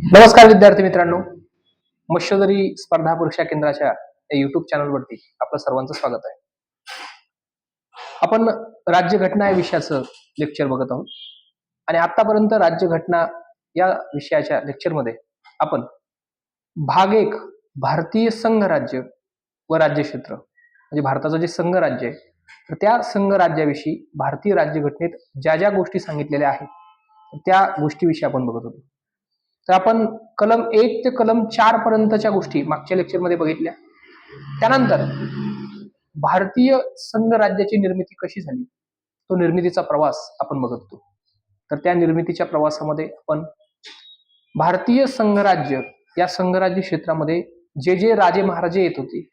नमस्कार विद्यार्थी मित्रांनो, मत्स्योदरी स्पर्धा परीक्षा केंद्राच्या या युट्यूब चॅनलवरती आपलं सर्वांचं स्वागत आहे. आपण राज्यघटना या विषयाचं लेक्चर बघत आहोत आणि आतापर्यंत राज्यघटना या विषयाच्या लेक्चरमध्ये आपण भाग 1 भारतीय संघ राज्य व राज्यक्षेत्र म्हणजे भारताचं जे संघ राज्य आहे तर त्या संघ राज्याविषयी भारतीय राज्यघटनेत ज्या ज्या गोष्टी सांगितलेल्या आहेत त्या गोष्टीविषयी आपण बघत होतो. तर आपण कलम 1 ते कलम 4 पर्यंतच्या गोष्टी मागच्या लेक्चरमध्ये बघितल्या. त्यानंतर भारतीय संघ राज्याची निर्मिती कशी झाली तो निर्मितीचा प्रवास आपण बघत होतो. तर त्या निर्मितीच्या प्रवासामध्ये आपण भारतीय संघराज्य या संघराज्य क्षेत्रामध्ये जे जे राजे महाराजे येत होते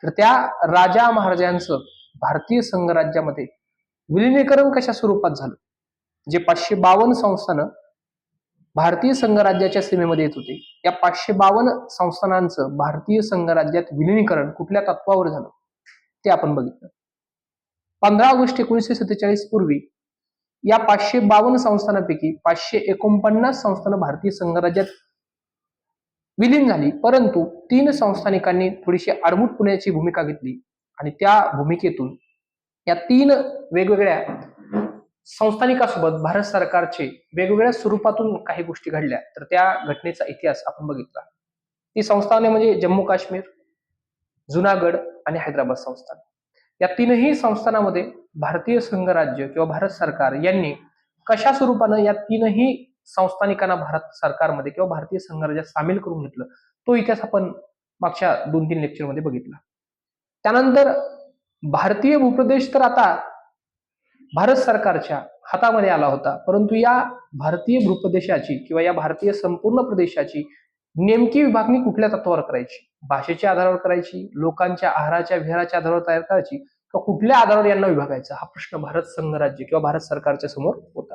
तर त्या राजा महाराजांचं भारतीय संघराज्यामध्ये विलिनीकरण कशा स्वरूपात झालं. जे 552 संस्थानं भारतीय संघराज्याच्या सीमेमध्ये येत होते या 552 संस्थानांचं भारतीय संघराज्यात विलिनीकरण कुठल्या तत्वावर झालं ते आपण बघितलं. 15 ऑगस्ट 1947 पूर्वी या 552 संस्थानांपैकी 549 संस्थानं भारतीय संघराज्यात विलीन झाली, परंतु 3 संस्थानिकांनी थोडीशी आडमुठपणाची भूमिका घेतली आणि त्या भूमिकेतून या 3 वेगवेगळ्या संस्थानिकांसोबत भारत सरकारचे वेगवेगळ्या स्वरूपातून काही गोष्टी घडल्या तर त्या घटनेचा इतिहास आपण बघितला. ती संस्थाने म्हणजे जम्मू काश्मीर, जुनागड आणि हैदराबाद संस्थान. या तीनही संस्थानामध्ये भारतीय संघराज्य किंवा भारत सरकार यांनी कशा स्वरूपानं या तीनही संस्थानिकांना भारत सरकारमध्ये किंवा भारतीय संघराज्यात सामील करून घेतलं तो इतिहास आपण मागच्या 2-3 लेक्चरमध्ये बघितला. त्यानंतर भारतीय भूप्रदेश तर आता भारत सरकारच्या हातामध्ये आला होता, परंतु या भारतीय भूप्रदेशाची किंवा या भारतीय संपूर्ण प्रदेशाची नेमकी विभागणी कुठल्या तत्वावर करायची, भाषेच्या आधारावर करायची, लोकांच्या आहाराच्या विहाराच्या आधारावर तयार करायची किंवा कुठल्या आधारावर यांना विभागायचा हा प्रश्न भारत संघराज्य किंवा भारत सरकारच्या समोर होता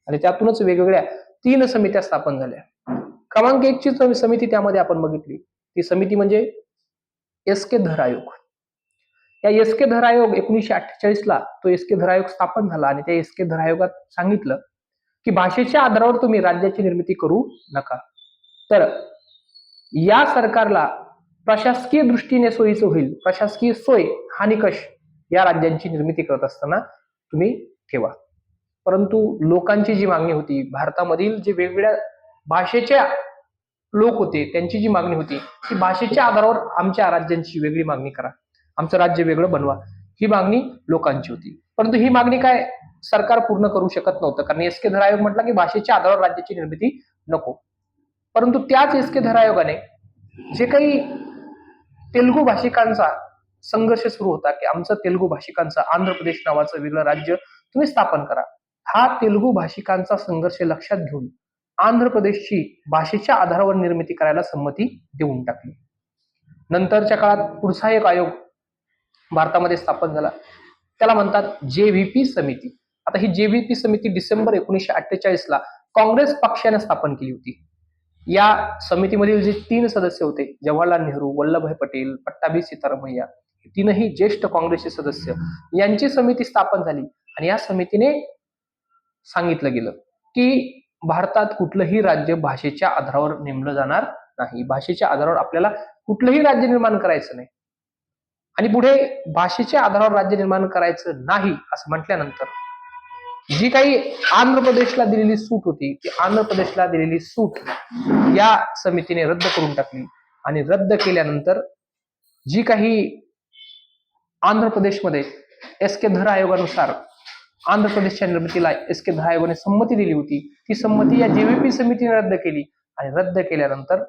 आणि त्यातूनच वेगवेगळ्या 3 समित्या स्थापन झाल्या. क्रमांक 1 ची समिती त्यामध्ये आपण बघितली ती समिती म्हणजे एस के धर आयोग. या एस के धर आयोग 1948 ला तो एस के धर आयोग स्थापन झाला आणि त्या एस के धर आयोगात सांगितलं की भाषेच्या आधारावर तुम्ही राज्याची निर्मिती करू नका. तर या सरकारला प्रशासकीय दृष्टीने सोयीचं होईल, प्रशासकीय सोय हा निकष या राज्यांची निर्मिती करत असताना तुम्ही ठेवा. परंतु लोकांची जी मागणी होती, भारतामधील जे वेगवेगळ्या भाषेच्या लोक होते त्यांची जी मागणी होती ती भाषेच्या आधारावर आमच्या राज्यांची वेगळी मागणी करा, आमचं राज्य वेगळं बनवा, ही मागणी लोकांची होती. परंतु ही मागणी काय सरकार पूर्ण करू शकत नव्हतं कारण एस के धर आयोग म्हटला की भाषेच्या आधारावर राज्याची निर्मिती नको. परंतु त्याच एस के धर आयोगाने जे काही तेलुगू भाषिकांचा संघर्ष सुरू होता की आमचं तेलुगू भाषिकांचं आंध्र प्रदेश नावाचं वेगळं राज्य तुम्ही स्थापन करा, हा तेलुगू भाषिकांचा संघर्ष लक्षात घेऊन आंध्र प्रदेशची भाषेच्या आधारावर निर्मिती करायला संमती देऊन टाकली. नंतरच्या काळात पुढचा एक आयोग भारतामध्ये स्थापन झाला, त्याला म्हणतात जेव्हीपी समिती. आता ही जेव्हीपी समिती डिसेंबर 1948 ला काँग्रेस पक्षाने स्थापन केली होती. या समितीमधील जे 3 सदस्य होते जवाहरलाल नेहरू, वल्लभभाई पटेल, पट्टाभी सीतारामय्या, तीनही ज्येष्ठ काँग्रेसचे सदस्य यांची समिती स्थापन झाली आणि या समितीने सांगितलं गेलं की भारतात कुठलंही राज्य भाषेच्या आधारावर नेमलं जाणार नाही, भाषेच्या आधारावर आपल्याला कुठलंही राज्य निर्माण करायचं नाही. आणि पुढे भाषेच्या आधारावर राज्य निर्माण करायचं नाही असं म्हटल्यानंतर जी काही आंध्र प्रदेशला दिलेली सूट होती ती आंध्र प्रदेशला दिलेली सूट या समितीने रद्द करून टाकली आणि रद्द केल्यानंतर जी काही आंध्र प्रदेशमध्ये एस के धर आयोगानुसार आंध्र प्रदेशच्या निर्मितीला एस के धर आयोगाने संमती दिली होती ती संमती या जेव्हीपी समितीने रद्द केली आणि रद्द केल्यानंतर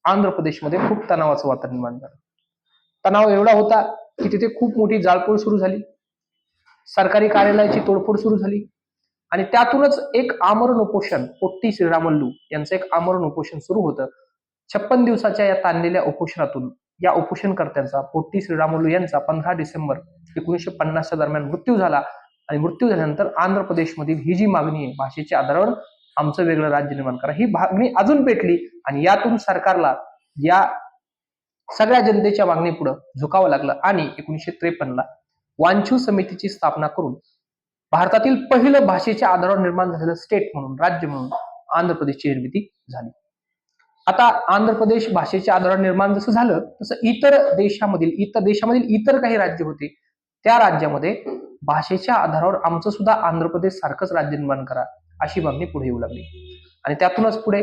आंध्र प्रदेशमध्ये खूप तणावाचं वातावरण निर्माण झालं. तणाव एवढा होता की तिथे खूप मोठी जाळपोळ सुरू झाली, सरकारी कार्यालयाची तोडफोड सुरू झाली आणि त्यातूनच एक आमरण उपोषण पोट्टी श्रीरामल्लू यांचं एक आमरण उपोषण सुरू होतं. 56 दिवसाच्या या ताणलेल्या उपोषणातून या उपोषणकर्त्यांचा पोट्टी श्रीरामल्लू यांचा 15 डिसेंबर 1950च्या दरम्यान मृत्यू झाला आणि मृत्यू झाल्यानंतर आंध्र प्रदेशमधील ही जी मागणी आहे भाषेच्या आधारावर आमचं वेगळं राज्य निर्माण करा ही मागणी अजून पेटली आणि यातून सरकारला या सगळ्या जनतेच्या मागणी पुढे झुकावं लागलं आणि 1953 ला वांचू समितीची स्थापना करून भारतातील पहिलं भाषेच्या आधारावर निर्माण झालेलं स्टेट म्हणून राज्य म्हणून आंध्र प्रदेशची निर्मिती झाली. आता आंध्र प्रदेश भाषेच्या आधारावर निर्माण जसं झालं तसं इतर देशामधील इतर काही राज्य होते, त्या राज्यामध्ये भाषेच्या आधारावर आमचं सुद्धा आंध्र प्रदेश सारखंच राज्य निर्माण करा अशी मागणी पुढे येऊ लागली. आणि त्यातूनच पुढे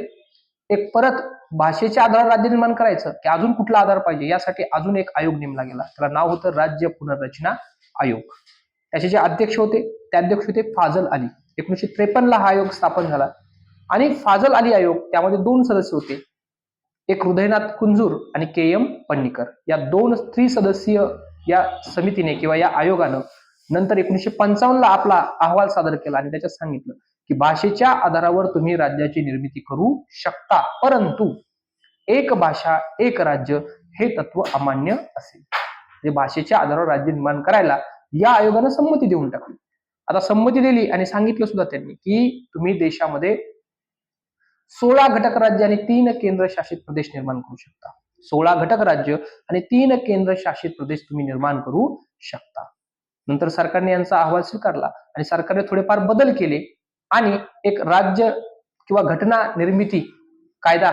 एक परत भाषेच्या आधारावर राज्य निर्माण करायचं की अजून कुठला आधार पाहिजे, यासाठी अजून एक आयोग नेमला गेला. त्याला नाव होतं राज्य पुनर्रचना आयोग. त्याचे जे अध्यक्ष होते ते अध्यक्ष होते फाजल अली. 1953 ला हा आयोग स्थापन झाला. आणि फाजल अली आयोग, त्यामध्ये 2 सदस्य होते, एक हृदयनाथ कुंजूर आणि के.एम. पन्नीकर. या 2 त्रिसदस्यीय या समितीने किंवा या आयोगानं नंतर 1955 ला आपला अहवाल सादर केला आणि त्याच्यात सांगितलं की भाषेच्या आधारावर तुम्ही राज्याची निर्मिती करू शकता, परंतु एक भाषा एक राज्य हे तत्व अमान्य असेल. म्हणजे भाषेच्या आधारावर राज्य निर्माण करायला या आयोगानं संमती देऊन टाकली. आता संमती दिली आणि सांगितलं सुद्धा त्यांनी की तुम्ही देशामध्ये 16 घटक राज्य आणि 3 केंद्रशासित प्रदेश निर्माण करू शकता. 16 घटक राज्य आणि 3 केंद्रशासित प्रदेश तुम्ही निर्माण करू शकता. नंतर सरकारने यांचा अहवाल स्वीकारला आणि सरकारने थोडेफार बदल केले आणि एक राज्य किंवा घटना निर्मिती कायदा,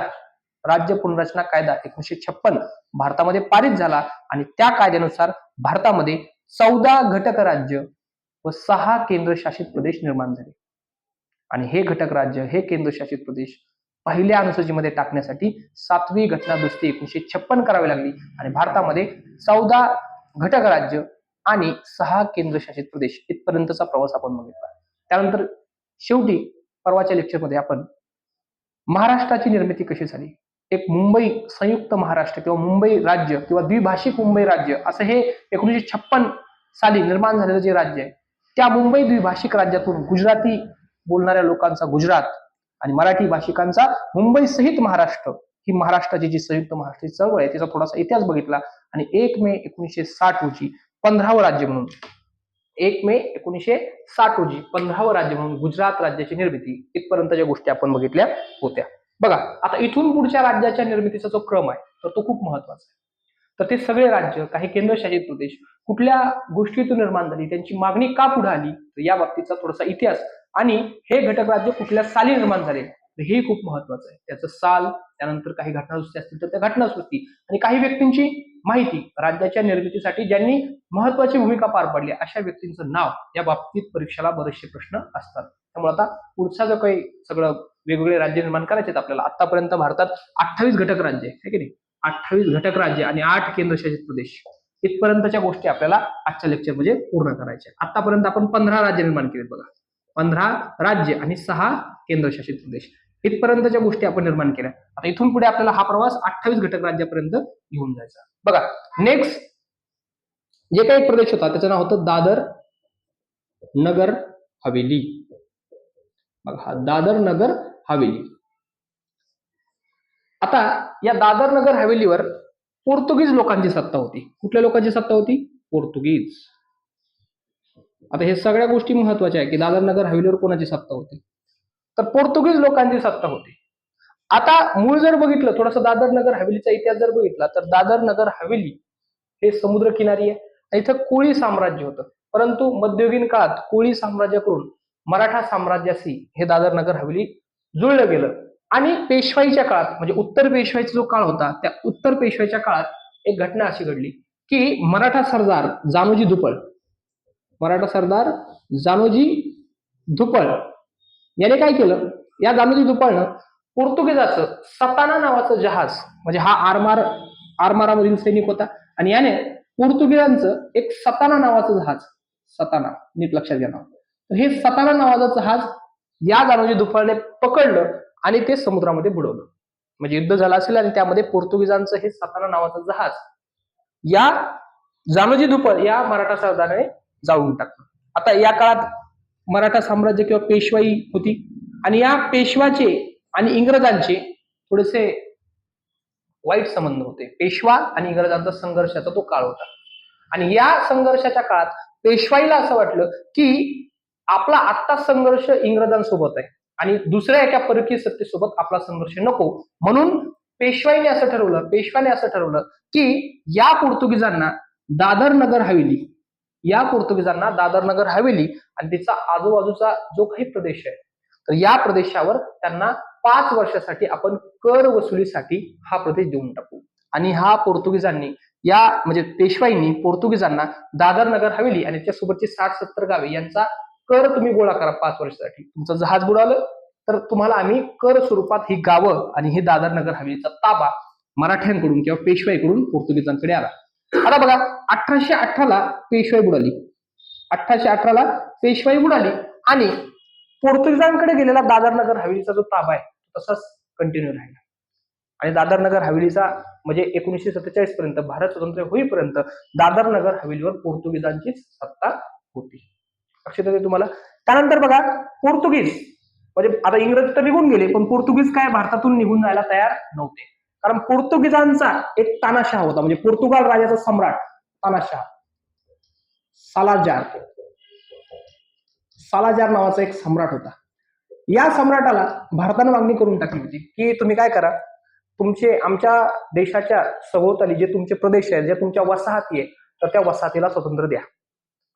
राज्य पुनर्रचना कायदा 1956 भारतामध्ये पारित झाला आणि त्या कायद्यानुसार भारतामध्ये 14 घटक राज्य व 6 केंद्रशासित प्रदेश निर्माण झाले. आणि हे घटक राज्य, हे केंद्रशासित प्रदेश पहिल्या अनुसूचीमध्ये टाकण्यासाठी 7वी घटना दुरुस्ती 1956 करावी लागली आणि भारतामध्ये 14 घटक राज्य आणि 6 केंद्रशासित प्रदेश इथपर्यंतचा प्रवास आपण बघितला. त्यानंतर शेवटी परवाच्या लेक्चरमध्ये आपण महाराष्ट्राची निर्मिती कशी झाली, एक मुंबई संयुक्त महाराष्ट्र किंवा मुंबई राज्य किंवा द्विभाषिक मुंबई राज्य असं हे 1956 साली निर्माण झालेलं जे राज्य आहे, त्या मुंबई द्विभाषिक राज्यातून गुजराती बोलणाऱ्या लोकांचा गुजरात आणि मराठी भाषिकांचा मुंबई सहित महाराष्ट्र, ही महाराष्ट्राची जी संयुक्त महाराष्ट्राची चळवळ आहे तिचा थोडासा इतिहास बघितला आणि 1 मे 1960 रोजी 15वं राज्य म्हणून 1 मे 1960 रोजी 15वं राज्य म्हणून गुजरात राज्याची निर्मिती, इथपर्यंतच्या गोष्टी आपण बघितल्या होत्या. बघा, आता इथून पुढच्या राज्याच्या निर्मितीचा जो क्रम आहे तर तो खूप महत्वाचा आहे. तर ते सगळे राज्य, काही केंद्रशासित प्रदेश कुठल्या गोष्टीतून निर्माण झाली, त्यांची मागणी का पुढे आली, तर या बाबतीचा थोडासा इतिहास आणि हे घटक राज्य कुठल्या साली निर्माण झाले हे खूप महत्वाचं आहे. त्याचं साल, त्यानंतर काही घटनादुरुस्ती असतील तर त्या घटनादुरुस्ती आणि काही व्यक्तींची माहिती, राज्याच्या निर्मितीसाठी ज्यांनी महत्वाची भूमिका पार पाडली अशा व्यक्तींचं नाव, या बाबतीत परीक्षेला बरेचसे प्रश्न असतात. त्यामुळे आता पुढचा जो काही सगळं वेगवेगळे राज्य निर्माण करायचे आपल्याला, आतापर्यंत भारतात 28 घटक राज्य आहे की नाही, 28 घटक राज्य आणि 8 केंद्रशासित प्रदेश, इथपर्यंतच्या गोष्टी आपल्याला आजच्या लेक्चर मध्ये पूर्ण करायच्या. आतापर्यंत आपण 15 राज्य निर्माण केलेत बघा, 15 राज्य आणि 6 केंद्रशासित प्रदेश, इथपर्यंतच्या गोष्टी आपण निर्माण केल्या. आता इथून पुढे आपल्याला हा प्रवास 28 घटक राज्यापर्यंत घेऊन जायचा. बघा, नेक्स्ट जे काही प्रदेश होता त्याचं नाव होतं दादर नगर हवेली. बघा, हा दादर नगर हवेली. आता या दादर नगर हवेलीवर पोर्तुगीज लोकांची सत्ता होती. कुठल्या लोकांची सत्ता होती? पोर्तुगीज. आता हे सगळ्या गोष्टी महत्वाच्या आहे की दादर नगर हवेलीवर कोणाची सत्ता होती, तर पोर्तुगीज लोकांची सत्ता होती. आता मूळ जर बघितलं, थोडासा दादर नगर हवेलीचा इतिहास जर बघितला तर दादर नगर हवेली हे समुद्र किनारी आहे. इथं कोळी साम्राज्य होतं, परंतु मध्ययुगीन काळात कोळी साम्राज्याकडून मराठा साम्राज्याशी हे दादर नगर हवेली जुळलं गेलं. आणि पेशवाईच्या काळात, म्हणजे उत्तर पेशवाईचा जो काळ होता, त्या उत्तर पेशवाईच्या काळात एक घटना अशी घडली की मराठा सरदार जानोजी धुपळ याने काय केलं, या जानोजी धुपळनं पोर्तुगीजाचं सताना नावाचं जहाज, म्हणजे हा आरमारामधील सैनिक होता आणि याने पोर्तुगीजांचं एक सताना नावाचं जहाज, सताना नीट लक्षात घ्या नाव, हे सताना नावाचं जहाज या जानोजी धुपळने पकडलं आणि ते समुद्रामध्ये बुडवलं. म्हणजे युद्ध झालं असेल आणि त्यामध्ये पोर्तुगीजांचं हे सताना नावाचं जहाज या जानोजी धुपळ या मराठा सरदाराने जाळून टाकलं. आता या काळात मराठा साम्राज्य किंवा पेशवाई होती आणि या पेशवाचे आणि इंग्रजांचे थोडेसे वाईट संबंध होते. पेशवा आणि इंग्रजांचा संघर्षाचा तो काळ होता आणि या संघर्षाच्या काळात पेशवाईला असं वाटलं की आपला आत्ता संघर्ष इंग्रजांसोबत आहे आणि दुसऱ्या एका परकीय सत्तेसोबत आपला संघर्ष नको, म्हणून पेशवाने असं ठरवलं की या पोर्तुगीजांना दादर नगर हवेली आणि तिचा आजूबाजूचा जो काही प्रदेश आहे तर या प्रदेशावर त्यांना 5 वर्षासाठी आपण कर वसुलीसाठी हा प्रदेश देऊन टाकू. आणि हा पोर्तुगीजांनी या म्हणजे पेशवाईंनी पोर्तुगीजांना दादर नगर हवेली आणि त्याच्यासोबतची 60-70 गावे यांचा कर तुम्ही गोळा करा 5 वर्षासाठी. तुमचं जहाज बुडालं तर तुम्हाला आम्ही कर स्वरूपात ही गावं आणि ही दादर नगर हवेलीचा ताबा मराठ्यांकडून किंवा पेशवाईकडून पोर्तुगीजांकडे आला. आता बघा 1818ला पेशवाई बुडाली. 1818ला पेशवाई बुडाली आणि पोर्तुगीजांकडे गेलेला दादर नगर हवेलीचा जो ताबा आहे तसाच कंटिन्यू राहिला. आणि दादर नगर हवेलीचा म्हणजे 1947 पर्यंत भारत स्वतंत्र होईपर्यंत दादर नगर हवेलीवर पोर्तुगीजांचीच सत्ता होती. लक्षात येते तुम्हाला. त्यानंतर बघा पोर्तुगीज म्हणजे आता इंग्रज तर निघून गेले पण पोर्तुगीज काय भारतातून निघून जायला तयार नव्हते. कारण पोर्तुगीजांचा एक तानाशाह होता म्हणजे पोर्तुगाल राजाचा सम्राट तानाशाह सालाजार नावाचा एक सम्राट होता. या सम्राटाला भारताने मागणी करून टाकली होती की तुम्ही काय करा, तुमचे आमच्या देशाच्या सभोवताली जे तुमचे प्रदेश आहेत, जे तुमच्या वसाहती आहे, तर त्या वसाहतीला स्वतंत्र द्या,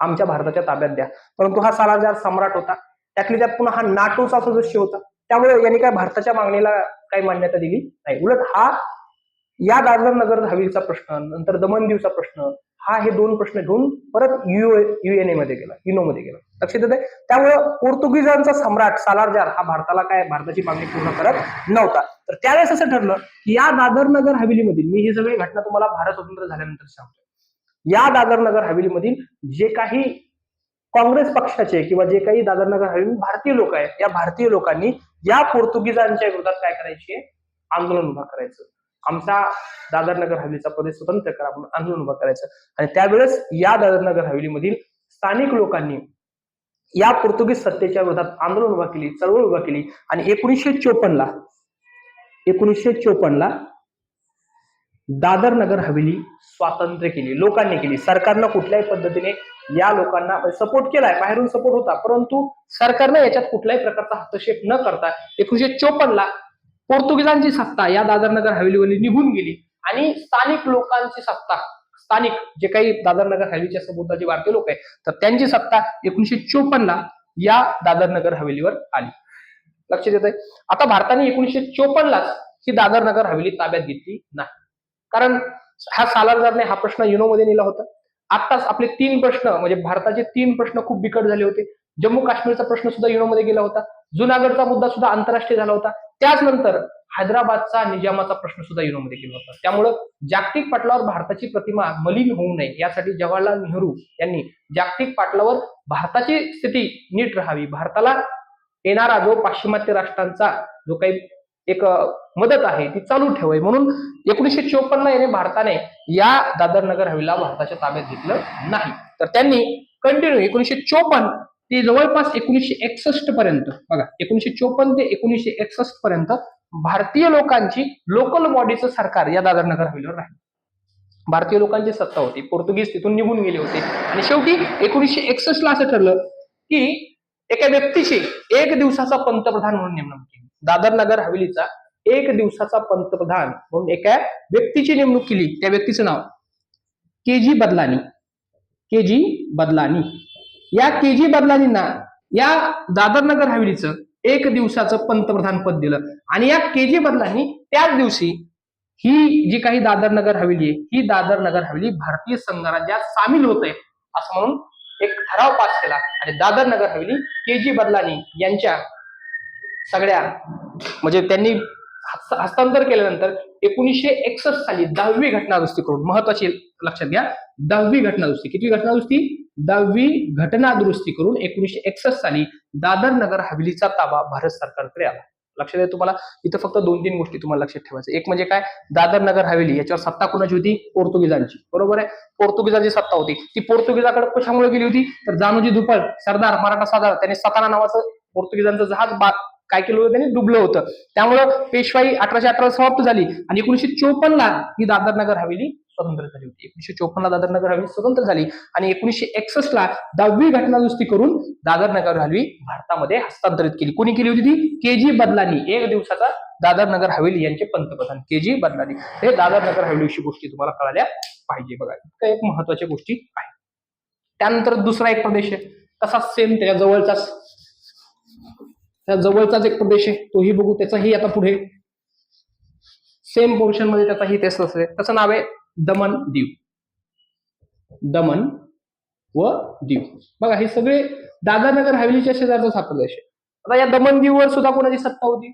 आमच्या भारताच्या ताब्यात द्या. परंतु हा सालाजार सम्राट होता, त्यातली त्यात पुन्हा हा नाटोचा सदस्य होता. त्यामुळे यांनी काय भारताच्या मागणीला काही मान्यता दिली नाही. उलट हा या दादर नगर हवेलीचा प्रश्न, नंतर दमन दीवचा प्रश्न, हा हे दोन प्रश्न घेऊन परत युएनए मध्ये गेला, युनोमध्ये गेला. लक्षात येते. त्यामुळे पोर्तुगीजांचा सम्राट सालारजार हा भारताला काय भारताची मागणी पूर्ण करत नव्हता. तर त्यावेळेस असं ठरलं की या दादर नगर हवेलीमधील, मी ही सगळी घटना तुम्हाला भारत स्वतंत्र झाल्यानंतर सांगतो, या दादर नगर हवेलीमधील जे काही काँग्रेस पक्षाचे किंवा जे काही दादर नगर हवेली भारतीय लोक आहेत, या भारतीय लोकांनी या पोर्तुगीजांच्या विरोधात काय करायचे, आंदोलन उभा करायचं. आमचा दादर नगर हवेलीचा प्रदेश स्वतंत्र करा म्हणून आंदोलन उभा करायचं. आणि त्यावेळेस या दादर नगर हवेलीमधील स्थानिक लोकांनी या पोर्तुगीज सत्तेच्या विरोधात आंदोलन उभा केली, चळवळ उभा केली. आणि 1954ला दादर नगर हवेली स्वातंत्र्य केली, लोकांनी केली. सरकारनं कुठल्याही पद्धतीने या लोकांना सपोर्ट केलाय, बाहेरून सपोर्ट होता, परंतु सरकारने याच्यात कुठल्याही प्रकारचा हस्तक्षेप न करता 1954ला पोर्तुगीजांची सत्ता या दादर नगर हवेलीवर निघून गेली आणि स्थानिक लोकांची सत्ता, स्थानिक जे काही दादर नगर हवेलीच्या सभोवतालचे भारतीय लोक आहेत, तर त्यांची सत्ता 1954ला या दादर नगर हवेलीवर आली. लक्षात येत आहे. आता भारताने 1954लाच ही दादर नगर हवेली ताब्यात घेतली नाही, कारण हा सालारजारने हा प्रश्न युनोमध्ये नेला होता. आत्ताच आपले 3 प्रश्न म्हणजे भारताचे 3 प्रश्न खूप बिकट झाले होते. जम्मू काश्मीरचा प्रश्न सुद्धा युनोमध्ये गेला होता, जुनागडचा मुद्दा सुद्धा आंतरराष्ट्रीय झाला होता, त्याचनंतर हैदराबादचा निजामाचा प्रश्न सुद्धा युनोमध्ये गेला होता. त्यामुळं जागतिक पटलावर भारताची प्रतिमा मलिन होऊ नये यासाठी जवाहरलाल नेहरू यांनी जागतिक पटलावर भारताची स्थिती नीट राहावी, भारताला येणारा जो पाश्चिमात्य राष्ट्रांचा जो काही एक मदत आहे ती चालू ठेवावी म्हणून 1954ला याने भारताने या दादर नगर हवेलीला भारताच्या ताब्यात घेतलं नाही. तर त्यांनी कंटिन्यू 1954 ते जवळपास 1961 पर्यंत, बघा 1954 ते 1961 पर्यंत भारतीय लोकांची लोकल बॉडीचं सरकार या दादर नगर हवेलीवर राहिलं. भारतीय लोकांची सत्ता होती, पोर्तुगीज तिथून निघून गेले होते. आणि शेवटी 1961ला असं ठरलं की एका व्यक्तीची 1 दिवसाचा पंतप्रधान म्हणून नेमणूक केली. दादर नगर हवेलीचा 1 दिवसाचा पंतप्रधान म्हणून एका व्यक्तीची नेमणूक केली. त्या व्यक्तीचं नाव केजी बदलानी. या केजी बदलानींना या दादर नगर हवेलीचं 1 दिवसाचं पंतप्रधान पद दिलं. आणि या केजी बदलानी त्याच दिवशी ही जी काही दादर नगर हवेली आहे, ही दादर नगर हवेली भारतीय संघराज्यात सामील होते असं म्हणून एक ठराव पास केला. आणि दादर नगर हवेली केजी बदलानी यांच्या सगळ्या म्हणजे त्यांनी हस्तांतर केल्यानंतर 1961 साली 10वी घटनादुरुस्ती करून, महत्वाची लक्षात घ्या, 10वी घटनादुरुस्ती, किती घटनादुरुस्ती, 10वी घटनादुरुस्ती करून 1961 साली दादर नगर हवेलीचा ताबा भारत सरकारकडे आला. लक्षात आहे तुम्हाला. इथं फक्त 2-3 गोष्टी तुम्हाला लक्षात ठेवायचं. एक म्हणजे काय, दादर नगर हवेली याच्यावर सत्ता कोणाची होती, पोर्तुगीजांची, बरोबर आहे. पोर्तुगीजांची सत्ता होती. ती पोर्तुगीजाकडे कशामुळे गेली होती, तर जानोजी दुपळ सरदार, मराठा सरदार, त्यांनी सताना नावाचं पोर्तुगीजांचं जहाज काय केलं होतं, त्यांनी डुबलं होतं. त्यामुळं पेशवाई 1818 समाप्त झाली आणि 1954ला ही दादर नगर हवेली स्वतंत्र झाली होती. 1954ला दादर नगर हवेली स्वतंत्र झाली आणि 1961ला 10वी घटनादुरुस्ती करून दादर नगर हवेली भारतामध्ये हस्तांतरित केली. कोणी केली होती ती, केजी बदलानी, 1 दिवसाचा दादर नगर हवेली यांचे पंतप्रधान केजी बदलानी. हे दादर नगर हवेलीची गोष्टी तुम्हाला कळाल्या पाहिजे. बघा इतक्या एक महत्वाच्या गोष्टी आहेत. त्यानंतर दुसरा एक प्रदेश आहे तसाच सेम त्याच्या जवळचाच त्या जवळचाच एक प्रदेश आहे, तोही बघू. त्याचाही आता पुढे सेम पोर्शन मध्ये त्याचाही तेच असेल. त्याचं नाव आहे दमन दीव. दमन व दीव. बघा हे सगळे दादरनगर हवेलीच्या शेजारचा हा प्रदेश आहे. आता या दमन दीववर सुद्धा कोणाची सत्ता होती?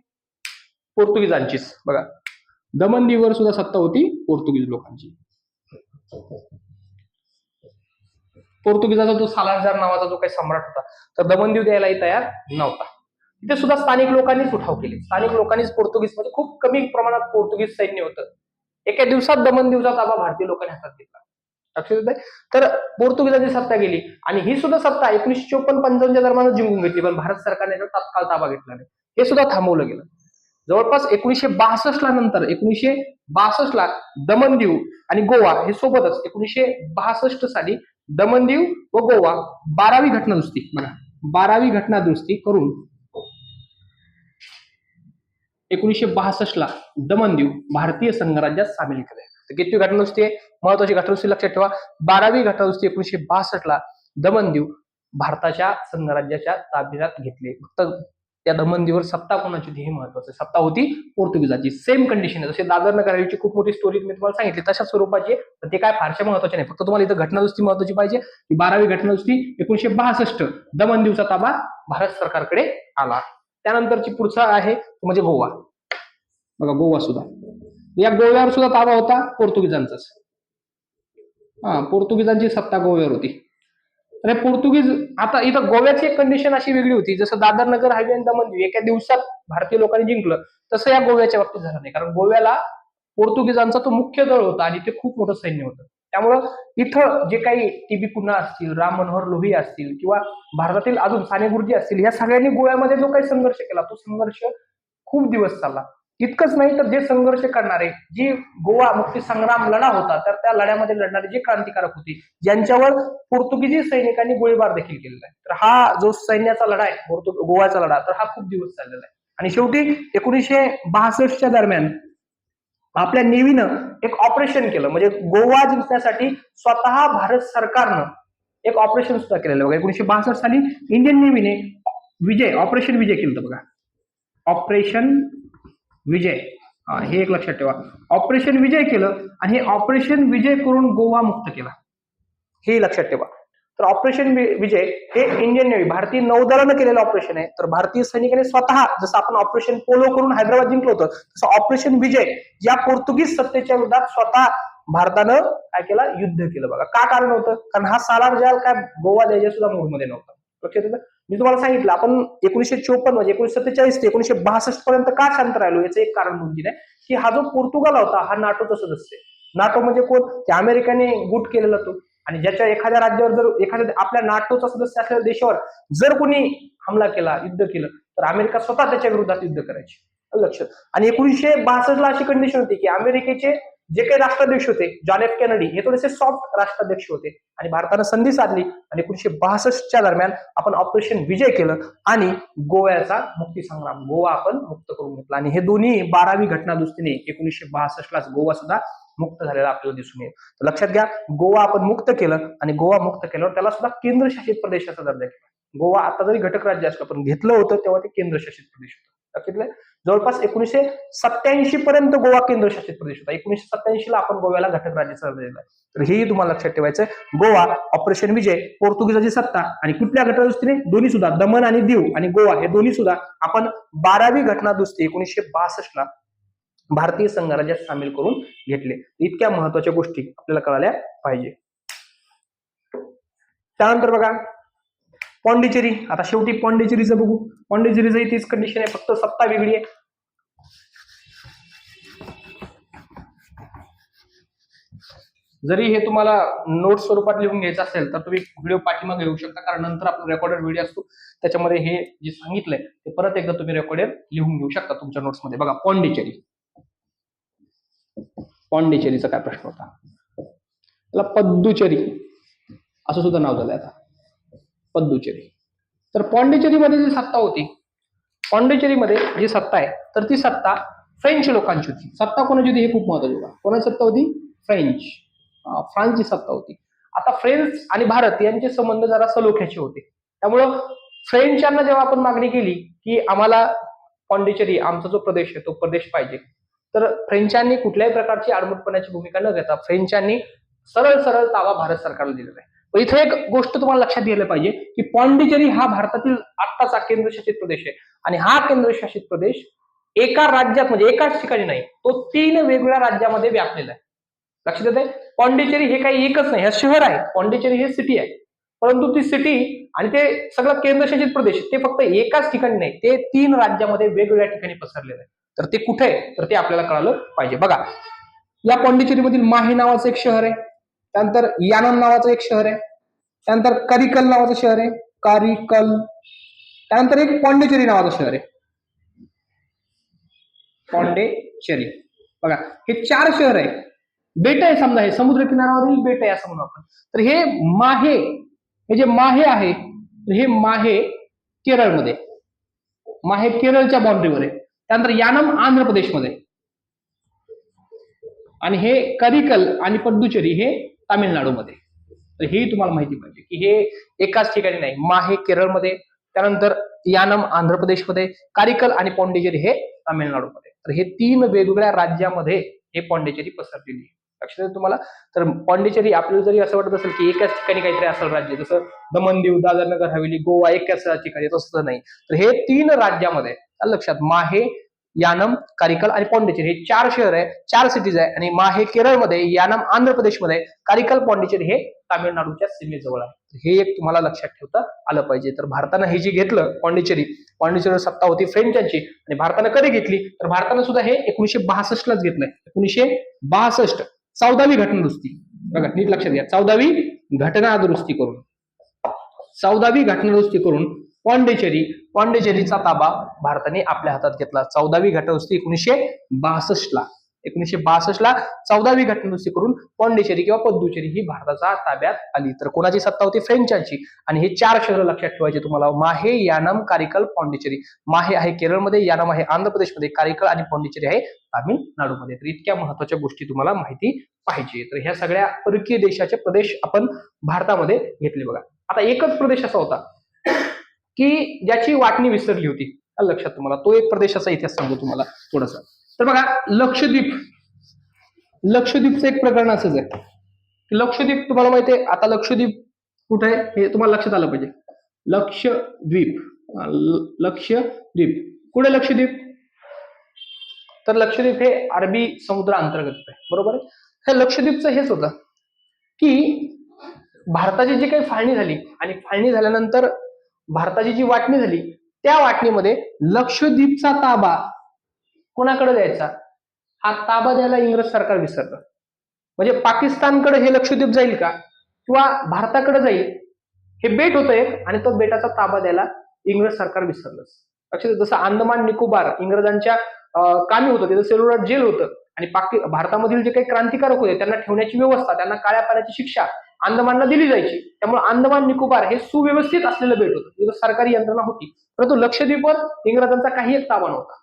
पोर्तुगीजांचीच. बघा दमन दीववर सुद्धा सत्ता होती पोर्तुगीज लोकांची. पोर्तुगीजाचा जो सालारजार नावाचा जो काही सम्राट होता, तर दमन दीव द्यायलाही तयार नव्हता. तिथे सुद्धा स्थानिक लोकांनीच उठाव केले. स्थानिक लोकांनीच पोर्तुगीज म्हणजे खूप कमी प्रमाणात पोर्तुगीज सैन्य होतं. एका दिवसात दमन दीवचा ताबा भारतीय लोकांनी हातात घेतला. लक्षात येत आहे. तर पोर्तुगीजांची सत्ता गेली आणि ही सुद्धा सत्ता 1954-55 दरम्यान जिंकून घेतली, पण भारत सरकारने तात्काळ ताबा घेतला नाही. हे सुद्धा थांबवलं गेलं. जवळपास 1962 ला नंतर 1962 ला दमन दीव आणि गोवा हे सोबतच 1962 साली दमन दीव व गोवा 12वी घटनादुरुस्ती, बघा 12वी घटनादुरुस्ती करून 1962 ला दमन दीव भारतीय संघराज्यात सामील केले. किती घटनादुरुस्ती आहे? महत्वाची घटनादुरुस्ती लक्षात ठेवा. 12वी घटनादुरुस्ती 1962 ला दमन दीव भारताच्या संघराज्याच्या ताब्यात घेतले. फक्त त्या दमन दीवर सत्ता कोणाची होती हे महत्वाचं. सत्ता होती पोर्तुगीजाची. सेम कंडिशन आहे. जसे दादरनगर हवेलीची खूप मोठी स्टोरी मी तुम्हाला सांगितली तशा स्वरूपाची, तर ते काय फारशा महत्वाचे नाही. फक्त तुम्हाला इथं घटनादुरुस्ती महत्वाची पाहिजे. 12वी घटनादुरुस्ती 1962 दमन दीवचा ताबा भारत सरकारकडे आला. त्यानंतरची पुढचा आहे म्हणजे गोवा. बघा गोवा सुद्धा, या गोव्यावर सुद्धा ताबा होता पोर्तुगीजांचाच. पोर्तुगीजांची सत्ता गोव्यावर होती. तर पोर्तुगीज, आता इथं गोव्याची एक कंडिशन अशी वेगळी होती, जसं दादरनगर हायवे आणि दमन दीव एका दिवसात भारतीय लोकांनी जिंकलं, तसं या गोव्याच्या बाबतीत झालं नाही. कारण गोव्याला पोर्तुगीजांचा तो मुख्य दळ होता आणि ते खूप मोठं सैन्य होतं. त्यामुळं इथं जे काही टीबी असतील, राम मनोहर लोहिया असतील किंवा भारतातील अजून साने गुरुजी असतील, या सगळ्यांनी गोव्यामध्ये जो काही संघर्ष केला तो संघर्ष खूप दिवस चालला. इतकंच नाही तर जे संघर्ष करणारे, जी गोवा मुक्ती संग्राम लढा होता, तर त्या लढ्यामध्ये लढणारे जे क्रांतिकारक होते, ज्यांच्यावर पोर्तुगीजी सैनिकांनी गोळीबार देखील केलेला आहे. तर हा जो सैन्याचा लढा आहे, गोवाचा लढा, तर हा खूप दिवस चाललेला आहे. आणि शेवटी 1962च्या दरम्यान आपल्या नेव्हीनं एक ऑपरेशन केलं, म्हणजे गोवा जिंकण्यासाठी स्वतः भारत सरकारनं एक ऑपरेशन सुद्धा केलेलं. बघा 1962 साली इंडियन नेव्हीने ऑपरेशन विजय केलं. बघा ऑपरेशन विजय, हे एक लक्षात ठेवा. ऑपरेशन विजय केलं आणि हे ऑपरेशन विजय करून गोवा मुक्त केला, हे लक्षात ठेवा. तर ऑपरेशन विजय हे इंडियन नेव्ही, भारतीय नौदलानं केलेलं ऑपरेशन आहे. तर भारतीय सैनिकांनी स्वतः, जसं आपण ऑपरेशन पोलो करून हैदराबाद जिंकलं होतं, तसं ऑपरेशन विजय या पोर्तुगीज सत्तेच्या विरोधात स्वतः भारतानं काय केलं? युद्ध केलं. बघा का कारण होतं? कारण हा सालारजाल काय गोवा द्यायच्या सुद्धा मूडमध्ये नव्हता. लक्षात येतं. मी तुम्हाला सांगितलं आपण 1954 म्हणजे 1947 ते 1962 पर्यंत का शांत राहिलो, याचं एक कारण म्हणजे आहे की हा जो पोर्तुगाल होता हा नाटोचा सदस्य आहे. नाटो म्हणजे कोण? ते अमेरिकेने गुट केलेला तो, आणि ज्याच्या एखाद्या राज्यावर जर एखाद्या आपल्या नाटोचा सदस्य असलेल्या देशावर जर कोणी हमला केला, युद्ध केलं, तर अमेरिका स्वतः त्याच्या विरोधात युद्ध करायची. लक्षात. आणि 1962 ला अशी कंडिशन होती की अमेरिकेचे जे काही राष्ट्राध्यक्ष होते, जॉन एफ केनेडी, हे थोडेसे सॉफ्ट राष्ट्राध्यक्ष होते आणि भारतानं संधी साधली आणि 1962च्या दरम्यान आपण ऑपरेशन विजय केलं आणि गोव्याचा मुक्ती संग्राम, गोवा आपण मुक्त करून घेतला. आणि हे दोन्ही 12वी घटनादुरुस्तीने 1962लाच गोवा सुद्धा मुक्त झालेला आपल्याला दिसून येईल. तर लक्षात घ्या, गोवा आपण मुक्त केलं आणि गोवा मुक्त केल्यावर त्याला सुद्धा केंद्रशासित प्रदेशाचा दर्जा केला. गोवा आता जरी घटक राज्य असलं पण घेतलं होतं तेव्हा ते केंद्रशासित प्रदेश होतं. लक्षात. जवळपास 1987 पर्यंत गोवा केंद्रशासित प्रदेश होता. 1987 ला आपण गोव्याला घटक राज्याचा दर्जा दिला. तर हेही तुम्हाला लक्षात ठेवायचं. गोवा, ऑपरेशन विजय, पोर्तुगीजाची सत्ता आणि कुठल्या घटनादुरुस्तीने? दोन्ही सुद्धा, दमन आणि दीव आणि गोवा हे दोन्ही सुद्धा आपण 12वी घटनादुरुस्ती 1962 ला भारतीय संघराज्यात सामील करून घेतले. इतक्या महत्वाच्या गोष्टी आपल्याला कळाल्या पाहिजे. त्यानंतर बघा पॉंडिचेरी. आता शेवटी पॉंडिचेरीचं बघू. पॉंडिचेरीचं तीच कंडिशन आहे, फक्त सत्ता वेगळी आहे. जरी हे तुम्हाला नोट स्वरूपात लिहून घ्यायचं असेल तर तुम्ही व्हिडिओ पाठीमागे घेऊ शकता, कारण नंतर आपला रेकॉर्डेड व्हिडिओ असतो त्याच्यामध्ये हे जे सांगितलंय ते परत एकदा तुम्ही रेकॉर्डेड लिहून घेऊ शकता तुमच्या नोट्समध्ये. बघा पॉंडिचेरी. पॉंडिचेरीचा काय प्रश्न होता? त्याला पद्दुचेरी असं सुद्धा नाव झालंय आता, पद्दुचेरी. तर पॉंडिचेरीमध्ये जी सत्ता होती, पॉंडिचेरीमध्ये जी सत्ता आहे तर ती सत्ता फ्रेंच लोकांची होती. सत्ता कोणाची होती हे खूप महत्वाचं होतं. कोणाची सत्ता होती? फ्रेंच, फ्रान्सची सत्ता होती. आता फ्रेंच आणि भारत यांचे संबंध जरा सलोख्याचे होते, त्यामुळं फ्रेंचांना जेव्हा आपण मागणी केली की आम्हाला पॉंडिचेरी आमचा जो प्रदेश आहे तो प्रदेश पाहिजे, तर फ्रेंचांनी कुठल्याही प्रकारची आडमुठपणाची भूमिका न घेता फ्रेंचांनी सरळ सरळ ताबा भारत सरकारला दिलेला आहे. पण इथे एक गोष्ट तुम्हाला लक्षात घ्यायला पाहिजे की पॉंडिचेरी हा भारतातील आत्ताचा केंद्रशासित प्रदेश आहे आणि हा केंद्रशासित प्रदेश एका राज्यात म्हणजे एकाच ठिकाणी नाही, तो 3 वेगवेगळ्या राज्यामध्ये व्यापलेला आहे. लक्षात येते, पॉंडिचेरी हे काही एकच नाही, हे शहर आहे, पॉंडिचेरी हे सिटी आहे, परंतु ती सिटी आणि ते सगळं केंद्रशासित प्रदेश ते फक्त एकाच ठिकाणी नाही, ते 3 राज्यामध्ये वेगवेगळ्या ठिकाणी पसरलेलं आहे. तर ते कुठे आहे तर ते आपल्याला कळालं पाहिजे. बघा, या पॉंडिचेरी मधील माही नावाचं एक शहर आहे, त्यानंतर यानम नावाचं एक शहर आहे, त्यानंतर करिकल नावाचं शहर आहे, कारिकल, त्यानंतर एक पॉंडिचेरी नावाचं शहर आहे, पॉंडिचेरी. बघा, हे 4 शहर आहे, बेट आहे, समजा हे समुद्र किनाऱ्यावरील बेट आहे असं म्हणू आपण. तर हे माहे, हे जे माहे आहे हे माहे केरळमध्ये, माहे केरळच्या बाउंड्रीवर आहे. त्यानंतर यानम आंध्र प्रदेशमध्ये आणि हे करिकल आणि पड्डुचेरी हे तामिळनाडूमध्ये. तर हे तुम्हाला माहिती पाहिजे की हे एकाच ठिकाणी नाही, माहे केरळमध्ये, त्यानंतर यानम आंध्र प्रदेशमध्ये, कारिकल आणि पॉंडिचेरी हे तामिळनाडूमध्ये. तर हे 3 वेगवेगळ्या राज्यामध्ये हे पॉंडिचेरी पसरलेली आहे. लक्षात येईल तुम्हाला. तर पॉंडिचेरी आपल्याला जरी असं वाटत असेल की एकाच ठिकाणी काहीतरी असेल राज्य, जसं दमन दीव, दादर नगर हवेली, गोवा एकाच ठिकाणी, तसं नाही. तर हे 3 राज्यामध्ये लक्षात, माहे, यानम, कारिकल आणि पॉंडिचेरी हे 4 शहर आहे, 4 सिटीज आहे आणि माहे केरळमध्ये, यानम आंध्र प्रदेशमध्ये, कारिकल पॉंडिचेरी हे तामिळनाडूच्या सीमेजवळ आहे. हे एक तुम्हाला लक्षात ठेवता आलं पाहिजे. तर भारतानं हे जे घेतलं पॉंडिचेरीवर सत्ता होती फ्रेंचांची, आणि भारतानं कधी घेतली तर भारतानं सुद्धा हे 1962 लाच घेतलंय. 1962 14वी घटना दुरुस्ती. बघा नीट लक्षात घ्या, 14वी घटना दुरुस्ती करून पॉंडिचेरीचा ताबा भारताने आपल्या हातात घेतला. 14वी घटना दुरुस्ती 1962 ला 14वी घटना दुरुस्ती करून पॉंडिचेरी किंवा पद्दुचेरी ही भारताच्या ताब्यात आली. तर कोणाची सत्ता होती? फ्रेंचांची. आणि हे 4 शहरं लक्षात ठेवायचे तुम्हाला, माहे, यानम, कारिकल, पॉंडिचेरी. माहे आहे केरळमध्ये, यानम आहे आंध्र प्रदेशमध्ये, कारिकल आणि पॉंडिचेरी आहे तामिळनाडूमध्ये. तर इतक्या महत्वाच्या गोष्टी तुम्हाला माहिती पाहिजे. तर ह्या सगळ्या परकीय देशाचे प्रदेश आपण भारतामध्ये घेतले. बघा, आता एकच प्रदेश असा होता की ज्याची वाटणी विसरली होती. लक्षात तुम्हाला, तो एक प्रदेशाचा इतिहास सांगतो तुम्हाला थोडासा. तर बघा, लक्षद्वीपचं एक प्रकरण असंच आहे. लक्षद्वीप तुम्हाला माहिती आहे, आता लक्षद्वीप कुठे आहे हे तुम्हाला लक्षात आलं पाहिजे. लक्षद्वीप कुठे लक्षद्वीप? तर लक्षद्वीप हे अरबी समुद्र अंतर्गत आहे, बरोबर आहे. हे लक्षद्वीपचं हेच होतं की भारताची जी काही फाळणी झाली आणि फाळणी झाल्यानंतर भारताची जी वाटणी झाली, त्या वाटणीमध्ये लक्षद्वीपचा ताबा कोणाकडे द्यायचा, हा ताबा द्यायला इंग्रज सरकार विसरलं. म्हणजे पाकिस्तानकडे हे लक्षद्वीप जाईल का किंवा भारताकडे जाईल, हे बेट होतं एक, आणि तो बेटाचा ताबा द्यायला इंग्रज सरकार विसरलं. लक्षात, जसं अंदमान निकोबार इंग्रजांच्या कामी होतं, तिथं सेल्युलर जेल होतं, आणि भारतामधील जे काही क्रांतिकारक होते त्यांना ठेवण्याची व्यवस्था, त्यांना काळ्या पाण्याची शिक्षा अंदमानला दिली जायची. त्यामुळे अंदमान निकोबार हे सुव्यवस्थित असलेलं बेट होतं, तिथं सरकारी यंत्रणा होती. परंतु लक्षद्वीपवर इंग्रजांचा काही एक ताबा नव्हता,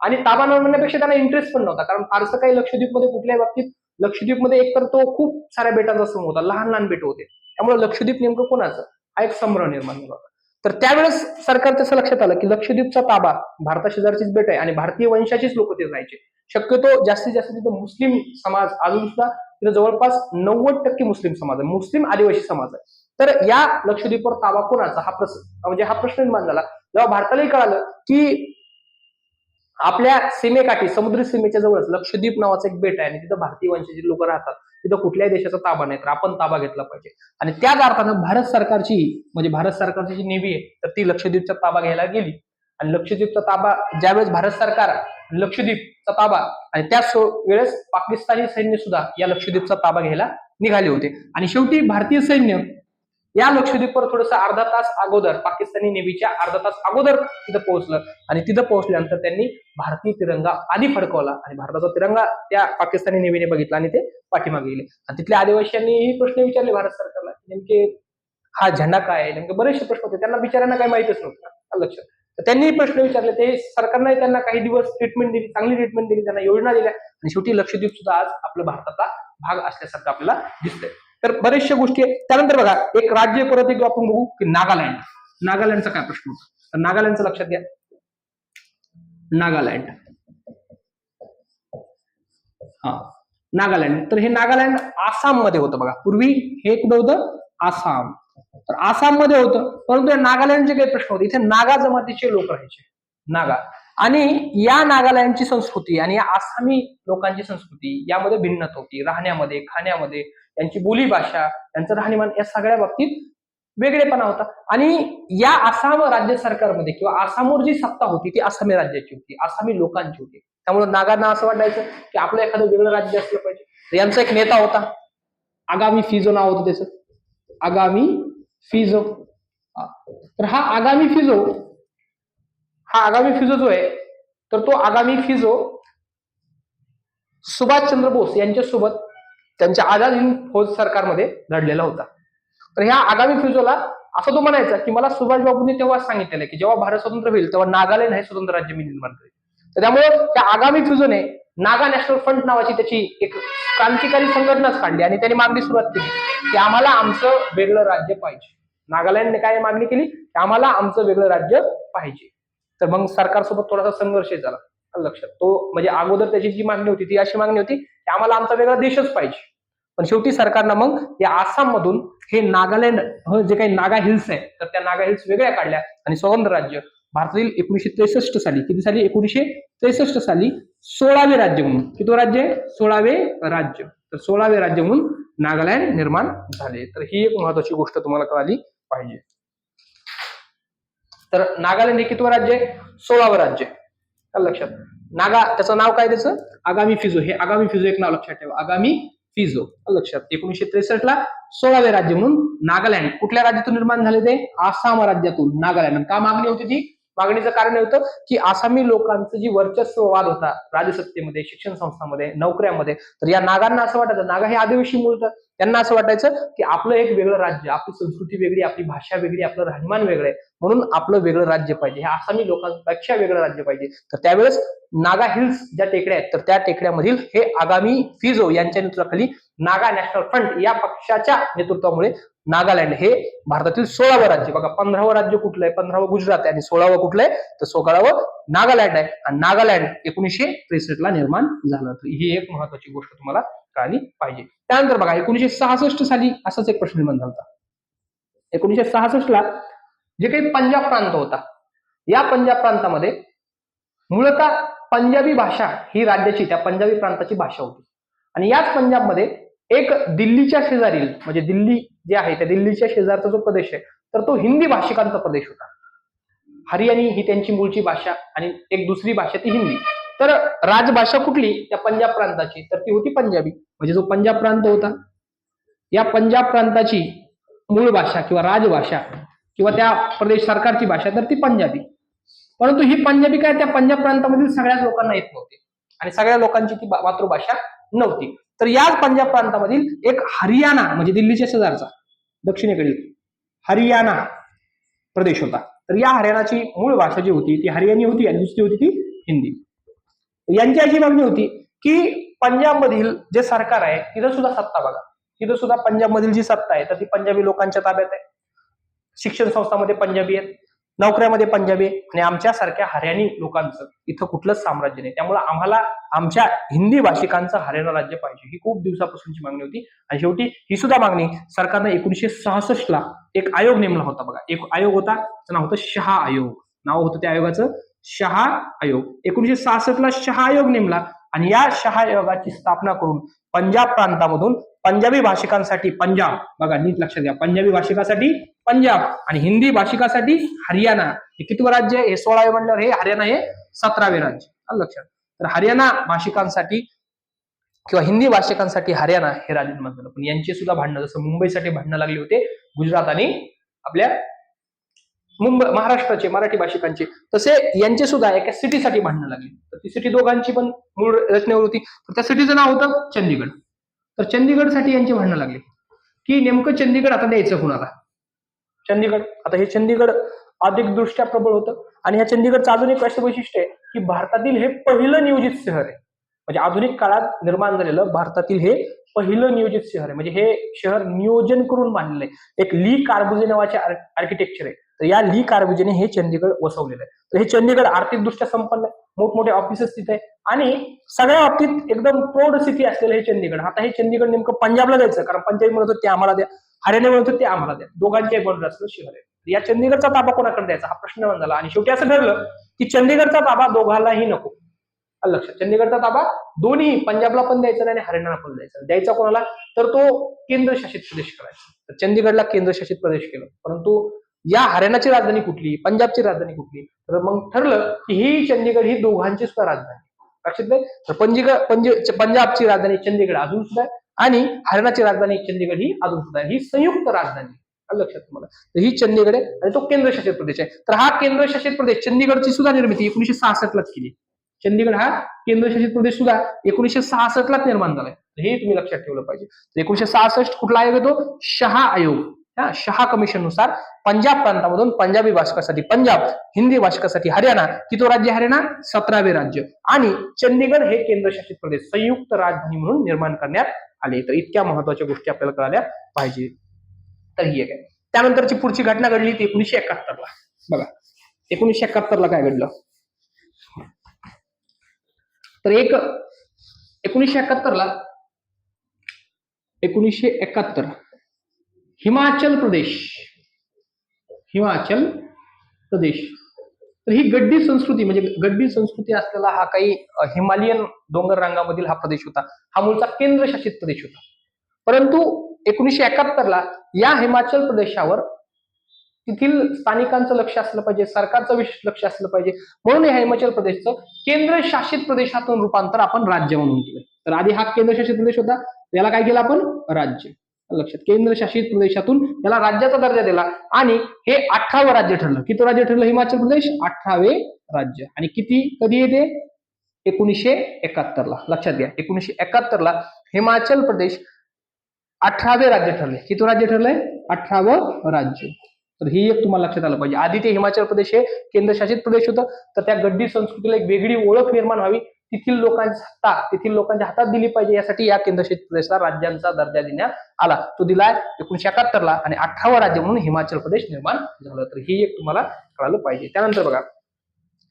आणि ताबा न म्हणण्यापेक्षा त्यांना इंटरेस्ट पण नव्हता, कारण फारसं काही लक्षद्वीपमध्ये कुठल्याही बाबतीत, लक्षद्वीपमध्ये एकतर तो खूप साऱ्या बेटांचा समूह होता, लहान लहान बेट होते, त्यामुळे लक्षद्वीप नेमकं कोणाचं, हा एक संभ्रम निर्माण झाला होता. तर त्यावेळेस सरकारचं असं लक्षात आलं की लक्षद्वीपचा ताबा, भारता शेजारचीच बेट आहे आणि भारतीय वंशाचीच लोक ते राहायचे. शक्यतो जास्तीत जास्त तिथं मुस्लिम समाज, अजून सुद्धा तिथं जवळपास 90% मुस्लिम समाज आहे, मुस्लिम आदिवासी समाज आहे. तर या लक्षद्वीपवर ताबा कोणाचा, हा प्रश्न निर्माण झाला जेव्हा भारतालाही कळालं की आपल्या सीमेकाठी, समुद्री सीमेच्या जवळच लक्षद्वीप नावाचं एक बेट आहे आणि तिथं भारतीय वंशाची लोक राहतात, तिथं कुठल्याही देशाचा ताबा नाही, तर आपण ताबा घेतला पाहिजे. आणि त्याच अर्थानं भारत सरकारची जी नेव्ही आहे तर ती लक्षद्वीपचा ताबा घ्यायला गेली. आणि लक्षद्वीपचा ताबा ज्यावेळेस भारत सरकार लक्षद्वीपचा ताबा, आणि त्याच वेळेस पाकिस्तानी सैन्य सुद्धा या लक्षद्वीपचा ताबा घ्यायला निघाले होते. आणि शेवटी भारतीय सैन्य या लक्षद्वीपवर थोडंसं अर्धा तास अगोदर, पाकिस्तानी नेव्हीच्या अर्धा तास अगोदर तिथं पोहोचलं, आणि तिथं पोहोचल्यानंतर त्यांनी भारतीय तिरंगा आधी फडकवला आणि भारताचा तिरंगा त्या पाकिस्तानी नेव्हीने बघितला आणि ते पाठीमागे गेले. आणि तिथल्या आदिवासींनी प्रश्न विचारले भारत सरकारला, नेमके हा झेंडा काय आहे, नेमके बरेचसे प्रश्न होते, त्यांना बिचाऱ्यांना काही माहितच नव्हतं. लक्षात, तर त्यांनी प्रश्न विचारले, ते सरकारने त्यांना काही दिवस ट्रीटमेंट दिली, चांगली ट्रीटमेंट दिली, त्यांना योजना दिल्या, आणि शेवटी लक्षद्वीप सुद्धा आज आपल्या भारताचा भाग असल्यासारखं आपल्याला दिसतंय. तर बरेचशा गोष्टी आहेत. त्यानंतर बघा, एक राज्य परत एक आपण बघू की नागालँड. नागालँडचा काय प्रश्न होता? तर नागालँडचं लक्षात घ्या. नागालँड, हा नागालँड. तर हे नागालँड आसाम मध्ये होतं बघा. पूर्वी हे कुठं होतं? आसाम. तर आसाम मध्ये होतं. परंतु या नागालँडचे काही प्रश्न होते. इथे नागा जमातीचे लोक राहायचे, नागा. आणि या नागालँडची संस्कृती आणि या आसामी लोकांची संस्कृती यामध्ये भिन्नता होती. राहण्यामध्ये, खाण्यामध्ये, त्यांची बोली भाषा, त्यांचं राहणीमान या सगळ्या बाबतीत वेगळेपणा होता. आणि या आसाम राज्य सरकारमध्ये किंवा आसामवर जी सत्ता होती ती आसामी राज्याची होती, आसामी लोकांची होती. त्यामुळे नागांना असं वाटायचं की आपलं एखादं वेगळं राज्य असलं पाहिजे. तर यांचा एक नेता होता, आगामी फिजो नाव होतं त्याचं, आगामी फिजो. तर हा आगामी फिजो, हा आगामी फिजो जो आहे, तर तो आगामी फिजो सुभाषचंद्र बोस यांच्यासोबत त्यांच्या आझाद हिंद फौज सरकारमध्ये लढलेला होता. तर ह्या आगामी फिजोला असं तो म्हणायचा की मला सुभाष बाबूंनी तेव्हा सांगितलेलं की जेव्हा भारत स्वतंत्र होईल तेव्हा नागालँड हे स्वतंत्र राज्य मी निर्माण करेल. तर त्यामुळे त्या आगामी फिजोने नागा नॅशनल फ्रंट नावाची त्याची एक क्रांतिकारी संघटनाच काढली आणि त्यांनी मागणी सुरुवात केली की आम्हाला आमचं वेगळं राज्य पाहिजे. नागालँडने काय मागणी केली की आम्हाला आमचं वेगळं राज्य पाहिजे. तर मग सरकारसोबत थोडासा संघर्ष झाला लक्षात. तो म्हणजे अगोदर त्याची जी मागणी होती ती अशी मागणी होती की आम्हाला आमचा वेगळा देशच पाहिजे. पण शेवटी सरकारनं मग या आसाम मधून हे नागालँड जे काही नागा हिल्स आहे तर त्या नागा हिल्स वेगळ्या काढल्या आणि स्वतंत्र राज्य भारतातील 1963 साली, किती साली? 1963 साली 16वे राज्य म्हणून, किती राज्य आहे? 16वे राज्य. तर 16वे राज्य म्हणून नागालँड निर्माण झाले. तर ही एक महत्वाची गोष्ट तुम्हाला कळाली पाहिजे. तर नागालँड हे कितवं राज्य आहे? 16वं राज्य. लक्षात. नागा त्याचं नाव काय त्याचं? आगामी फिजो. हे आगामी फिजो एक नाव लक्षात ठेवा, आगामी फिजो. लक्षात. 1963 ला 16वे राज्य म्हणून नागालँड कुठल्या राज्यातून निर्माण झाले? ते आसाम राज्यातून नागालँड. का मागणी होती ती? मागणीचं कारण हे होतं की आसामी लोकांचं जी वर्चस्ववाद होता राजसत्तेमध्ये, शिक्षण संस्थांमध्ये, नोकऱ्यामध्ये, तर या नागांना असं वाटायचं, नागा हे आदिवासी मूळचं, त्यांना असं वाटायचं की आपलं एक वेगळं राज्य, आपली संस्कृती वेगळी, आपली भाषा वेगळी, आपलं राहणीमान वेगळं आहे, म्हणून आपलं वेगळं राज्य पाहिजे, हे आसामी लोकांपेक्षा वेगळं राज्य पाहिजे. तर त्यावेळेस नागा हिल्स ज्या टेकड्या आहेत तर त्या टेकड्यामधील हे आगामी फिजो यांच्या नेतृत्वाखाली नागा नॅशनल फ्रंट या पक्षाच्या नेतृत्वामुळे नागालँड हे भारतातील 16वं राज्य. बघा, 15वं राज्य कुठलं आहे? 15वं गुजरात आहे आणि 16वं कुठलं आहे? तर 16वं नागालँड आहे. आणि नागालँड 1963 ला निर्माण झालं. तर ही एक महत्वाची गोष्ट तुम्हाला कळली पाहिजे. त्यानंतर बघा 1966 साली असाच एक प्रश्न निर्माण झाला. 1966 ला जे काही पंजाब प्रांत होता, या पंजाब प्रांतामध्ये मूळतः पंजाबी भाषा ही राज्याची, त्या पंजाबी प्रांताची भाषा होती. आणि याच पंजाबमध्ये एक दिल्लीच्या शेजारील, म्हणजे दिल्ली जे आहे त्या दिल्लीच्या शेजारचा जो प्रदेश आहे तर तो हिंदी भाषिकांचा प्रदेश होता. हरियाणी ही त्यांची मूळची भाषा आणि एक दुसरी भाषा ती हिंदी. तर राजभाषा कुठली त्या पंजाब प्रांताची? तर ती होती पंजाबी. म्हणजे जो पंजाब प्रांत होता या पंजाब प्रांताची मूळ भाषा किंवा राजभाषा किंवा त्या प्रदेश सरकारची भाषा तर ती पंजाबी. परंतु ही पंजाबी काय त्या पंजाब प्रांतामधील सगळ्याच लोकांना येत नव्हती आणि सगळ्या लोकांची ती मातृभाषा नव्हती. तर याच पंजाब प्रांतामधील एक हरियाणा, म्हणजे दिल्लीच्या शेजारचा दक्षिणेकडील हरियाणा प्रदेश होता. तर या हरियाणाची मूळ भाषा जी होती ती हरियाणी होती आणि दुसरी होती ती हिंदी. यांची अशी मागणी होती की पंजाब मधील जे सरकार आहे तिथं सुद्धा सत्ता बघा, तिथं सुद्धा पंजाब मधील जी सत्ता आहे तर ती पंजाबी लोकांच्या ताब्यात आहे. शिक्षण संस्थांमध्ये पंजाबी आहेत, नोकऱ्यामध्ये पंजाबी आहे आणि आमच्यासारख्या हरियाणी लोकांचं इथं कुठलंच साम्राज्य नाही, त्यामुळे आम्हाला आमच्या हिंदी भाषिकांचं हरियाणा राज्य पाहिजे, ही खूप दिवसापासूनची मागणी होती. आणि शेवटी ही सुद्धा मागणी सरकारने 1966 ला एक आयोग नेमला होता बघा. एक आयोग होता, त्याचं नाव होतं शहा आयोग. नाव होतं त्या आयोगाचं शहा आयोग. 1966 ला शहा आयोग नेमला आणि या शहा आयोगाची स्थापना करून पंजाब प्रांतामधून पंजाबी भाषिकांसाठी पंजाब, बघा नीट लक्षात घ्या, पंजाबी भाषिकांसाठी पंजाब आणि हिंदी भाषिकांसाठी हरियाणा. हे कितवं राज्य? हे 16वे म्हणल्यावर हे हरियाणा हे 17वे राज्य. लक्षात. तर हरियाणा भाषिकांसाठी किंवा हिंदी भाषिकांसाठी हरियाणा हे राज्य निर्माण झालं. पण यांची सुद्धा भांडणं, जसं मुंबईसाठी भांडणं लागली होते गुजरात आणि आपल्या मुंबई महाराष्ट्राचे मराठी भाषिकांचे, तसे यांचे सुद्धा एका सिटीसाठी भांडणं लागली. तर ती सिटी दोघांची पण मूळ रचनेवर होती. तर त्या सिटीचं नाव होतं चंदीगड. तर चंदीगडसाठी यांची भांडणं लागली की नेमकं चंदीगड आता द्यायचं कुणाला? चंदीगड, आता हे चंदीगड अधिक दृष्ट्या प्रबळ होतं आणि ह्या चंदीगडचं अजून एक असं वैशिष्ट्य आहे की भारतातील हे पहिलं नियोजित शहर आहे. म्हणजे आधुनिक काळात निर्माण झालेलं भारतातील हे पहिलं नियोजित शहर आहे. म्हणजे हे शहर नियोजन करून बांधलेलं आहे. एक ली कार्बुझे नावाचे आर्किटेक्चर आहे तर या ली कार्बेजने हे चंदीगड वसवलेलं आहे. तर हे चंदीगड आर्थिकदृष्ट्या संपन्न आहे, मोठमोठे ऑफिसेस तिथे आहे आणि सगळ्या बाबतीत एकदम प्रौढ सिटी असलेलं हे चंदीगड. आता हे चंदीगड नेमकं पंजाबला जायचं, कारण पंजाबी म्हणत होते ते आम्हाला द्या, हरियाणा म्हणत होते ते आम्हाला द्या, दोघांचे बॉर्डर असलेलं शहर आहे. या चंदीगडचा ताबा कोणाकडे द्यायचा हा प्रश्न निर्माण झाला आणि शेवटी असं ठरलं की चंदीगडचा ताबा दोघांनाही नको. लक्षात, चंदीगडचा ताबा दोन्ही पंजाबला पण द्यायचा नाही आणि हरियाणाला पण द्यायचा. द्यायचा कोणाला, तर तो केंद्रशासित प्रदेश करायचा. तर चंदीगडला केंद्रशासित प्रदेश केलं, परंतु या हरियाणाची राजधानी कुठली, पंजाबची राजधानी कुठली, तर मग ठरलं की ही चंदीगड ही दोघांची सुद्धा राजधानी. लक्षात नाही, तर पंजाबची राजधानी चंदीगड अजून सुद्धा आहे आणि हरियाणाची राजधानी चंदीगड ही अजून सुद्धा आहे. ही संयुक्त राजधानी लक्षात तुम्हाला. तर ही चंदीगड आहे आणि तो केंद्रशासित प्रदेश आहे. तर हा केंद्रशासित प्रदेश चंदीगडची सुद्धा निर्मिती 1966लाच केली. चंदीगड हा केंद्रशासित प्रदेश सुद्धा 1966लाच निर्माण झालाय. हे तुम्ही लक्षात ठेवलं पाहिजे. 1966 कुठला आयोग येतो, शहा आयोग. शहा कमिशन नुसार पंजाब प्रांतामधून पंजाबी भाषकासाठी पंजाब, हिंदी भाषकासाठी हरियाणा, किती राज्य हरियाणा, 17वे राज्य आणि चंदीगड हे केंद्रशासित प्रदेश संयुक्त राजधानी म्हणून निर्माण करण्यात आले. तर इतक्या महत्वाच्या गोष्टी आपल्याला कळाल्या पाहिजे. तर ही एक आहे. त्यानंतरची पुढची घटना घडली ती 1971ला. बघा 1971ला काय घडलं, तर 1971 हिमाचल प्रदेश. तर ही गड्डी संस्कृती, म्हणजे गड्डी संस्कृती असलेला हा काही हिमालयन डोंगर रांगामधील हा प्रदेश होता. हा मूळचा केंद्रशासित प्रदेश होता. परंतु 1971ला या हिमाचल प्रदेशावर तेथील स्थानिकांचं लक्ष असलं पाहिजे, सरकारचं विशेष लक्ष असलं पाहिजे, म्हणून या हिमाचल प्रदेशचं केंद्रशासित प्रदेशातून रूपांतर आपण राज्य म्हणून केलं. तर आधी हा केंद्रशासित प्रदेश होता, त्याला काय केलं आपण, राज्य. लक्षात, केंद्रशासित प्रदेशातून त्याला राज्याचा दर्जा दिला आणि हे 18वं राज्य ठरलं. किती राज्य ठरलं हिमाचल प्रदेश, 18वे राज्य. आणि कधी येते, 1971ला. लक्षात घ्या, 1971ला हिमाचल प्रदेश 18वे राज्य ठरले. किती राज्य ठरलंय, 18वं राज्य. तर ही एक तुम्हाला लक्षात आलं पाहिजे. आधी ते हिमाचल प्रदेश हे केंद्रशासित प्रदेश होतं, तर त्या गड्डी संस्कृतीला एक वेगळी ओळख निर्माण व्हावी, तेथील लोकांच्या हातात दिली पाहिजे, यासाठी या केंद्रशासित प्रदेशाला राज्यांचा दर्जा देण्यात आला. तो दिलाय 1971ला आणि 18वं राज्य म्हणून हिमाचल प्रदेश निर्माण झालं. तर ही एक तुम्हाला कळालं पाहिजे. त्यानंतर बघा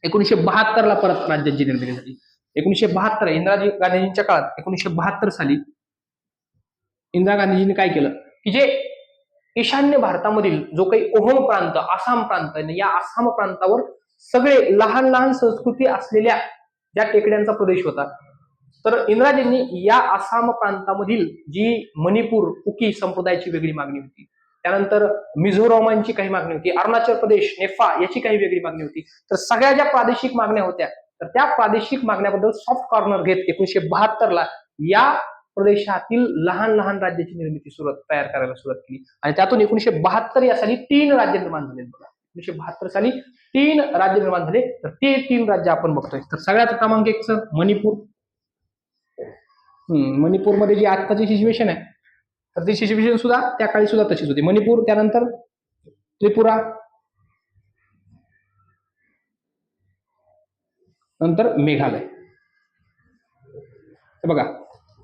1972ला परत राज्यांची निर्मिती झाली. 1972 इंदिरा गांधींच्या काळात 1972 साली इंदिरा गांधीजींनी काय केलं की जे ईशान्य भारतामधील जो काही ओहम प्रांत, आसाम प्रांत, या आसाम प्रांतावर सगळे लहान लहान संस्कृती असलेल्या ज्या टेकड्यांचा प्रदेश होता, तर इंदिराजींनी या आसाम प्रांतामधील जी मणिपूर, कुकी संप्रदायाची वेगळी मागणी होती, त्यानंतर मिझोरामांची काही मागणी होती, अरुणाचल प्रदेश, नेपाळ याची काही वेगळी मागणी होती. तर सगळ्या ज्या प्रादेशिक मागण्या होत्या, तर त्या प्रादेशिक मागण्याबद्दल सॉफ्ट कॉर्नर घेत 1972ला या प्रदेशातील लहान लहान राज्याची निर्मिती तयार करायला सुरुवात केली आणि त्यातून 1972 या साली 3 राज्य निर्माण झाले. बघा 1972 साली 3 राज्य निर्माण झाले. तर ते 3 राज्य आपण बघतोय. तर सगळ्यात क्रमांक 1 मणिपूर. मणिपूरमध्ये जी आत्ताची सिच्युएशन आहे, तर ती सिच्युएशन सुद्धा त्या काळी सुद्धा तशीच होती. मणिपूर, त्यानंतर त्रिपुरा, नंतर मेघालय. बघा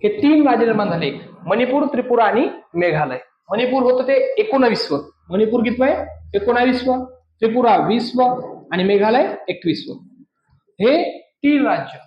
हे 3 राज्य निर्माण झाले, मणिपूर, त्रिपुरा आणि मेघालय. मणिपूर होतं ते 19व, मणिपूर कितवं आहे, 19व, त्रिपुरा 20व आणि मेघालय 21व. हे 3 राज्य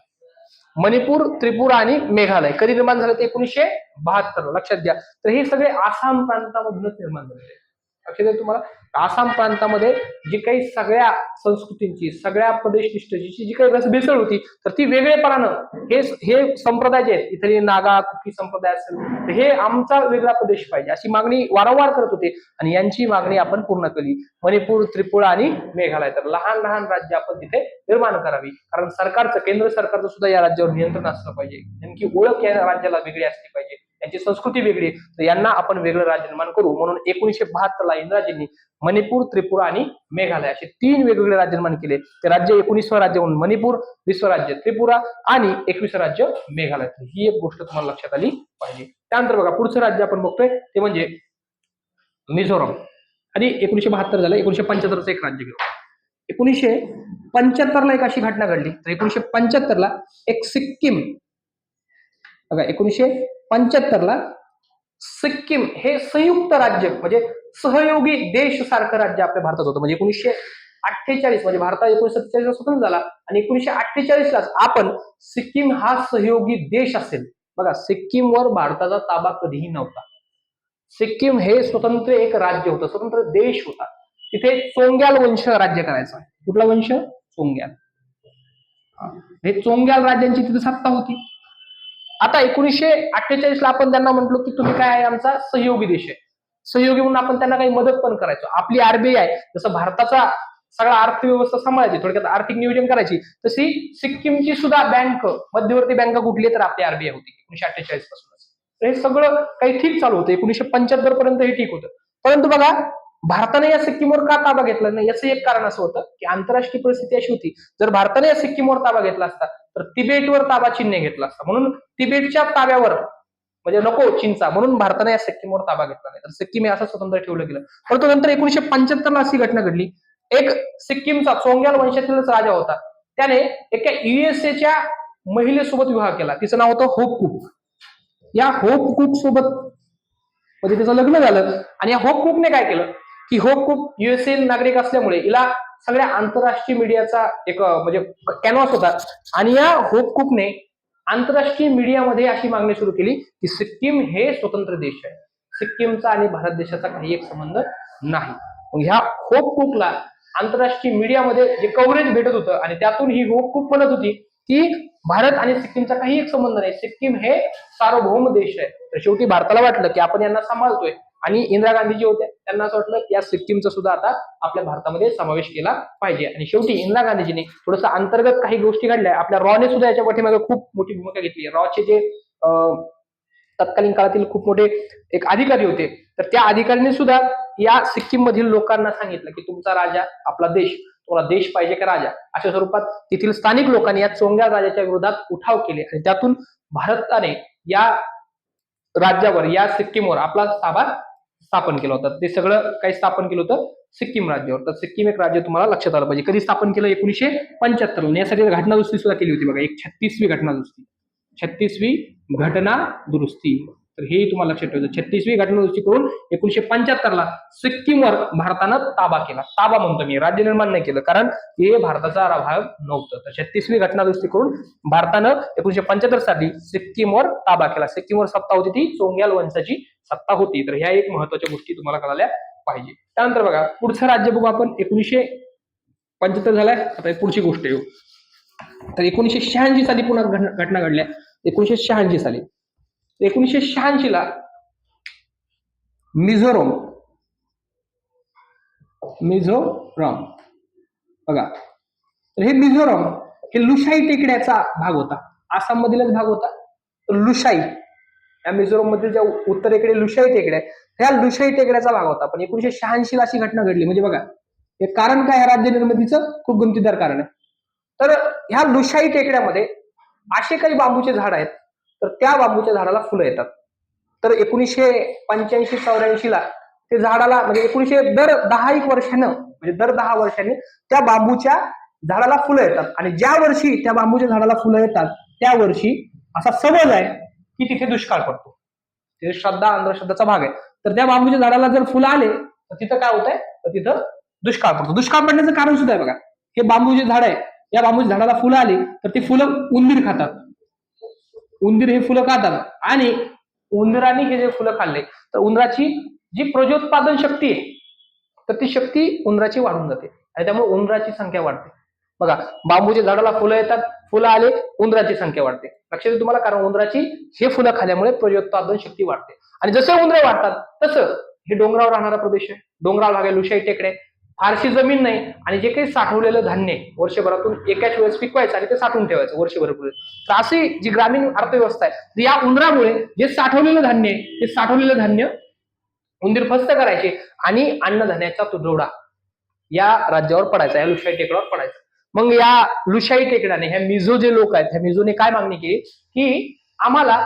मणिपूर, त्रिपुरा आणि मेघालय कधी निर्माण झाले, ते 1972. लक्षात घ्या. तर हे सगळे आसाम प्रांतामधूनच निर्माण झाले. लक्षात आहे तुम्हाला, आसाम प्रांतामध्ये जी काही सगळ्या संस्कृतींची, सगळ्या प्रदेशनिष्ठची जी काही रसभेसळ होती, तर ती वेगळेपणानं हे संप्रदाय जे आहेत, इथले नागा, कुकी संप्रदाय असेल, तर हे आमचा वेगळा प्रदेश पाहिजे अशी मागणी वारंवार करत होते आणि यांची मागणी आपण पूर्ण केली. मणिपूर, त्रिपुरा आणि मेघालय, तर लहान लहान राज्य आपण तिथे निर्माण करावी, कारण सरकारचं, केंद्र सरकारचं सुद्धा या राज्यावर नियंत्रण असलं पाहिजे. नेमकी ओळख या राज्याला वेगळी असली पाहिजे, त्यांची संस्कृती वेगळी, तर यांना आपण वेगळं राज्य निर्माण करू. म्हणून 1972ला इंदिराजींनी मणिपूर, त्रिपुरा आणि मेघालय असे 3 वेगवेगळे राज्य निर्माण केले. ते राज्य 19व राज्य म्हणून मणिपूर, 20व राज्य त्रिपुरा आणि 21व राज्य मेघालय. ही एक गोष्ट तुम्हाला लक्षात आली पाहिजे. त्यानंतर बघा पुढचं राज्य आपण बघतोय ते म्हणजे मिझोराम. आणि 1972 झालं, 1975चं एक राज्य घेऊ. 1975ला एक अशी घटना घडली, तर 1975ला एक सिक्कीम. बघा 1975ला सिक्कीम हे संयुक्त राज्य म्हणजे सहयोगी देश सारखं राज्य आपल्या भारतात होतं. म्हणजे 1948 म्हणजे भारत 1947 ला स्वतंत्र झाला आणि 1948 लाच आपण सिक्कीम हा सहयोगी देश असेल. बघा, सिक्कीमवर भारताचा ताबा कधीही नव्हता. सिक्कीम हे स्वतंत्र एक राज्य होतं, स्वतंत्र देश होता. तिथे चोंग्याल वंश राज्य करायचा. कुठला वंश? चोंग्याल. हे चोंग्याल राज्यांची तिथे सत्ता होती. आता 1948 ला आपण त्यांना म्हटलो की तुम्ही काय आहे, आमचा सहयोगी देश आहे. सहयोगी म्हणून आपण त्यांना काही मदत पण करायचो. आपली आरबीआय जसं भारताचा सगळा अर्थव्यवस्था सांभाळायची, थोडक्यात आर्थिक नियोजन करायची, तशी सिक्कीमची सुद्धा बँक, मध्यवर्ती बँक कुठली तर आपली आरबीआय होती 1948 पासूनच. तर हे सगळं काही ठीक चालू होतं. 1975 पर्यंत हे ठीक होतं. परंतु बघा, भारताने या सिक्कीमवर का ताबा घेतला नाही याचं एक कारण असं होतं की आंतरराष्ट्रीय परिस्थिती अशी होती, जर भारताने या सिक्कीमवर ताबा घेतला असता तर तिबेटवर ताबा चीनने घेतला असता. म्हणून तिबेटच्या ताब्यावर म्हणजे नको चीनचा, म्हणून भारताने या सिक्कीमवर ताबा घेतला नाही. तर सिक्कीम हे असं स्वतंत्र ठेवलं गेलं. परंतु नंतर 1975 ला अशी घटना घडली, एक सिक्कीमचा चोंग्याल वंशातीलच राजा होता, त्याने एका युएसएच्या महिलेसोबत विवाह केला. तिचं नाव होतं होप कुक. या होप कुक सोबत म्हणजे त्याचं लग्न झालं आणि या होप कुकने काय केलं की होप कुक युएसए नागरिक असल्यामुळे हिला सगळ्या आंतरराष्ट्रीय मीडियाचा एक म्हणजे कॅनव्हास होता आणि या होप कुकने आंतरराष्ट्रीय मीडियामध्ये अशी मागणी सुरू केली की सिक्कीम हे स्वतंत्र देश आहे, सिक्कीमचा आणि भारत देशाचा काही एक संबंध नाही. मग ह्या होप कुकला आंतरराष्ट्रीय मीडियामध्ये जे कव्हरेज भेटत होतं आणि त्यातून ही होप कुक म्हणत होती की भारत आणि सिक्कीमचा काही एक संबंध नाही, सिक्कीम हे सार्वभौम देश आहे. तर शेवटी भारताला वाटलं की आपण यांना सांभाळतोय आणि इंदिरा गांधी जे होते त्यांना असं वाटलं की या सिक्कीमचा सुद्धा आता आपल्या भारतामध्ये समावेश केला पाहिजे. आणि शेवटी इंदिरा गांधीजींनी थोडंसं अंतर्गत काही गोष्टी घडल्या. आपल्या रॉने सुद्धा याच्या पाठीमागे खूप मोठी भूमिका घेतली. रॉचे जे तत्कालीन काळातील खूप मोठे एक अधिकारी होते, तर त्या अधिकाऱ्यांनी सुद्धा या सिक्कीम मधील लोकांना सांगितलं की तुमचा राजा, आपला देश, तुम्हाला देश पाहिजे का राजा, अशा स्वरूपात तेथील स्थानिक लोकांनी या चोंग्याल राजाच्या विरोधात उठाव केले आणि त्यातून भारताने या राज्यावर, या सिक्कीमवर आपला ताबा स्थापन केलं होतं. ते सगळं काही स्थापन केलं होतं सिक्कीम राज्यावर. तर सिक्कीम एक राज्य तुम्हाला लक्षात आलं पाहिजे. कधी स्थापन केलं? 1975 ला. यासाठी घटना दुरुस्ती सुद्धा केली होती बघा, एक 36वी घटना दुरुस्ती. 36वी घटना दुरुस्ती. तर हे तुम्हाला लक्षात ठेवायचं. 36वी घटना दुरुस्ती करून 1975 ला सिक्कीमवर भारतानं ताबा केला. ताबा म्हणतो मी, राज्य निर्माण नाही केलं, कारण हे भारताचा भाग नव्हतं. तर 36वी घटना दुरुस्ती करून भारतानं 1975 साली सिक्कीमवर ताबा केला. सिक्कीमवर सत्ता होती ती चोंग्याल वंशाची सत्ता होती. तर ह्या एक महत्वाच्या गोष्टी तुम्हाला कळाल्या पाहिजे. त्यानंतर बघा, पुढचं राज्य बघू आपण. 1975 झालाय, आता पुढची गोष्ट येऊ. तर 1986 साली पुन्हा घटना घडल्या. 1986 साली, 1986 ला मिझोरम बघा, तर हे मिझोरम हे लुशाई टेकड्याचा भाग होता. आसाम मधीलच भाग होता. तर लुशाई या मिझोरम मधील ज्या उत्तरेकडे लुशाई टेकड्या, ह्या लुशाई टेकड्याचा भाग होता. पण 1986 ला अशी घटना घडली. म्हणजे बघा, हे कारण काय, राज्य निर्मितीचं खूप गमतीदार कारण आहे. तर ह्या लुशाई टेकड्यामध्ये असे काही बांबूचे झाड आहेत, तर त्या बांबूच्या झाडाला फुलं येतात. तर 1985-84 ला ते झाडाला म्हणजे दर 10 वर्षानं म्हणजे दर 10 वर्षांनी त्या बांबूच्या झाडाला फुलं येतात. आणि ज्या वर्षी त्या बांबूच्या झाडाला फुलं येतात त्या वर्षी असा समज आहे की तिथे दुष्काळ पडतो. ते श्रद्धा, अंधश्रद्धाचा भाग आहे. तर त्या बांबूच्या झाडाला जर फुलं आले तर तिथं काय होत आहे, तर तिथं दुष्काळ पडतो. दुष्काळ पडण्याचं कारण सुद्धा आहे बघा. हे बांबूचे झाड आहे, या बांबूच्या झाडाला फुलं आली तर ती फुलं उंदीर खातात. उंदीर हे फुलं खातात आणि उंदराने हे जे फुलं खाल्ले तर उंदराची जी प्रजोत्पादन शक्ती आहे, तर ती शक्ती उंदराची वाढून जाते आणि त्यामुळे उंदराची संख्या वाढते. बघा, बांबूच्या झाडाला फुलं येतात, फुलं आले, उंदराची संख्या वाढते. लक्षात येईल तुम्हाला, कारण उंदराची हे फुलं खाल्यामुळे प्रजोत्पादन शक्ती वाढते. आणि जसं उंदरे वाढतात तसं हे डोंगरावर राहणारा प्रदेश आहे, डोंगराळ भाग आहे, लुशाई टेकडे, फारशी जमीन नाही आणि जे काही साठवलेलं धान्य वर्षभरातून एकाच वेळेस पिकवायचं आणि ते साठवून ठेवायचं वर्षभरापूर्वी. तर अशी जी ग्रामीण अर्थव्यवस्था आहे, या उंदरामुळे जे साठवलेलं धान्य आहे, ते साठवलेलं धान्य उंदीर फस्त करायचे आणि अन्नधान्याचा तुटवडा या राज्यावर पडायचा, या लुशाई टेकड्यावर पडायचा. मग या लुशाई टेकड्याने ह्या मिझो जे लोक आहेत, ह्या मिझोने काय मागणी केली की आम्हाला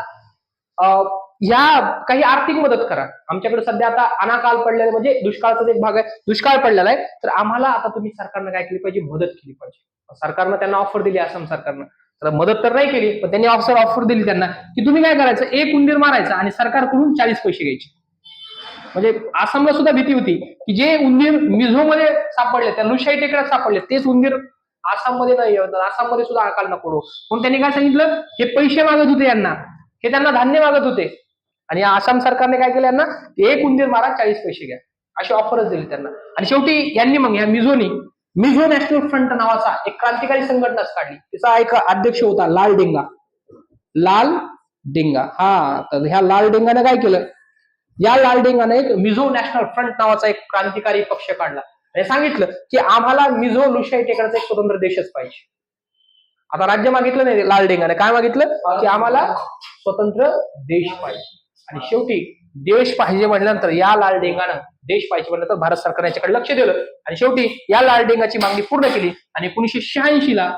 या काही आर्थिक मदत करा. आमच्याकडे सध्या आता अनाकाल पडलेला म्हणजे दुष्काळाचा एक भाग आहे, दुष्काळ पडलेला आहे, तर आम्हाला आता तुम्ही सरकारनं काय केली पाहिजे, मदत केली पाहिजे. सरकारनं त्यांना ऑफर दिली, आसाम सरकारनं. तर मदत तर नाही केली, पण त्यांनी ऑफर दिली त्यांना की तुम्ही काय करायचं, एक उंदीर मारायचा आणि सरकारकडून 40 पैसे घ्यायचे. म्हणजे आसामला सुद्धा भीती होती की जे उंदीर मिझोमध्ये सापडले, त्या लुशाई टेकड्यात सापडले, तेच उंदीर आसाममध्ये नाही, आसाममध्ये सुद्धा अकाल नको. म्हणून त्यांनी काय सांगितलं, हे पैसे मागत होते यांना, हे त्यांना धान्य मागत होते, आणि आसाम सरकारने काय केलं यांना, एक उंदीर मारा 40 पैसे घ्या, अशी ऑफरच दिली त्यांना. आणि शेवटी यांनी मग या मिझो नॅशनल फ्रंट नावाचा एक क्रांतिकारी संघटनाच काढली. तिचा एक अध्यक्ष होता लाल डेंगा. हा, तर ह्या लाल डेंगाने काय केलं, या लाल डेंगाने एक मिझो नॅशनल फ्रंट नावाचा एक क्रांतिकारी पक्ष काढला आणि सांगितलं की आम्हाला मिझो लुशाई टेकड्याचा एक स्वतंत्र देशच पाहिजे. आता राज्य मागितलं नाही लाल डेंगाने, काय मागितलं की आम्हाला स्वतंत्र देश पाहिजे. आणि शेवटी देश पाहिजे म्हटल्यानंतर या लाल डेंगानं देश पाहिजे म्हटल्यानंतर भारत सरकार याच्याकडे लक्ष दिलं आणि शेवटी या लाल डेंगाची मागणी पूर्ण केली आणि 1986 ला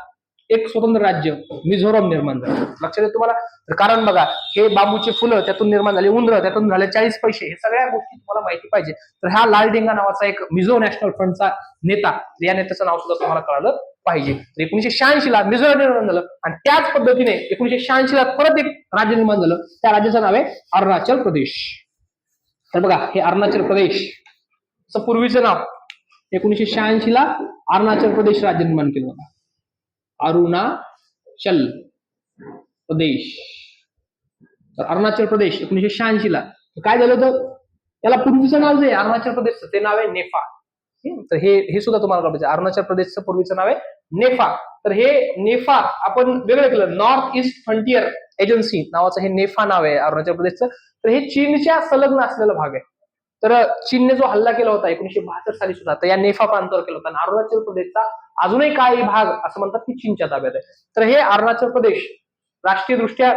एक स्वतंत्र राज्य मिझोराम निर्माण झालं. लक्षात येतं तुम्हाला, कारण बघा, हे बांबूचे फुलं त्यातून निर्माण झाले, उंदरं त्यातून झाले 40 पैसे, हे सगळ्या गोष्टी तुम्हाला माहिती पाहिजे. तर हा लाल डेंगा नावाचा एक मिझो नॅशनल फ्रंटचा नेता, या नेत्याचं नाव सुद्धा तुम्हाला कळालं पाहिजे. 1986 ला मिझोराम निर्माण झालं आणि त्याच पद्धतीने 1986 ला परत एक राज्य निर्माण झालं, त्या राज्याचं नाव आहे अरुणाचल प्रदेश. तर बघा, हे अरुणाचल प्रदेश पूर्वीचं नाव 1986 ला अरुणाचल प्रदेश राज्य निर्माण केलं होतं. अरुणाचल प्रदेश. तर अरुणाचल प्रदेश 1986 ला काय झालं होतं, त्याला पूर्वीचं नाव जे अरुणाचल प्रदेशचं ते नाव आहे नेफा. तर हे सुद्धा तुम्हाला कळायचं, अरुणाचल प्रदेशचं पूर्वीचं नाव आहे नेफा. तर हे नेफा आपण वेगळं केलं, नॉर्थ ईस्ट फ्रंटियर एजन्सी नावाचं हे नेफा नाव आहे अरुणाचल प्रदेशचं. तर हे चीनच्या संलग्न असलेला भाग आहे. तर चीनने जो हल्ला केला होता 1972 साली सुद्धा, तर या नेफा प्रांतावर केला होता. आणि अरुणाचल प्रदेशचा अजूनही काही भाग असं म्हणतात की चीनच्या ताब्यात आहे. तर हे अरुणाचल प्रदेश राष्ट्रीय दृष्ट्या,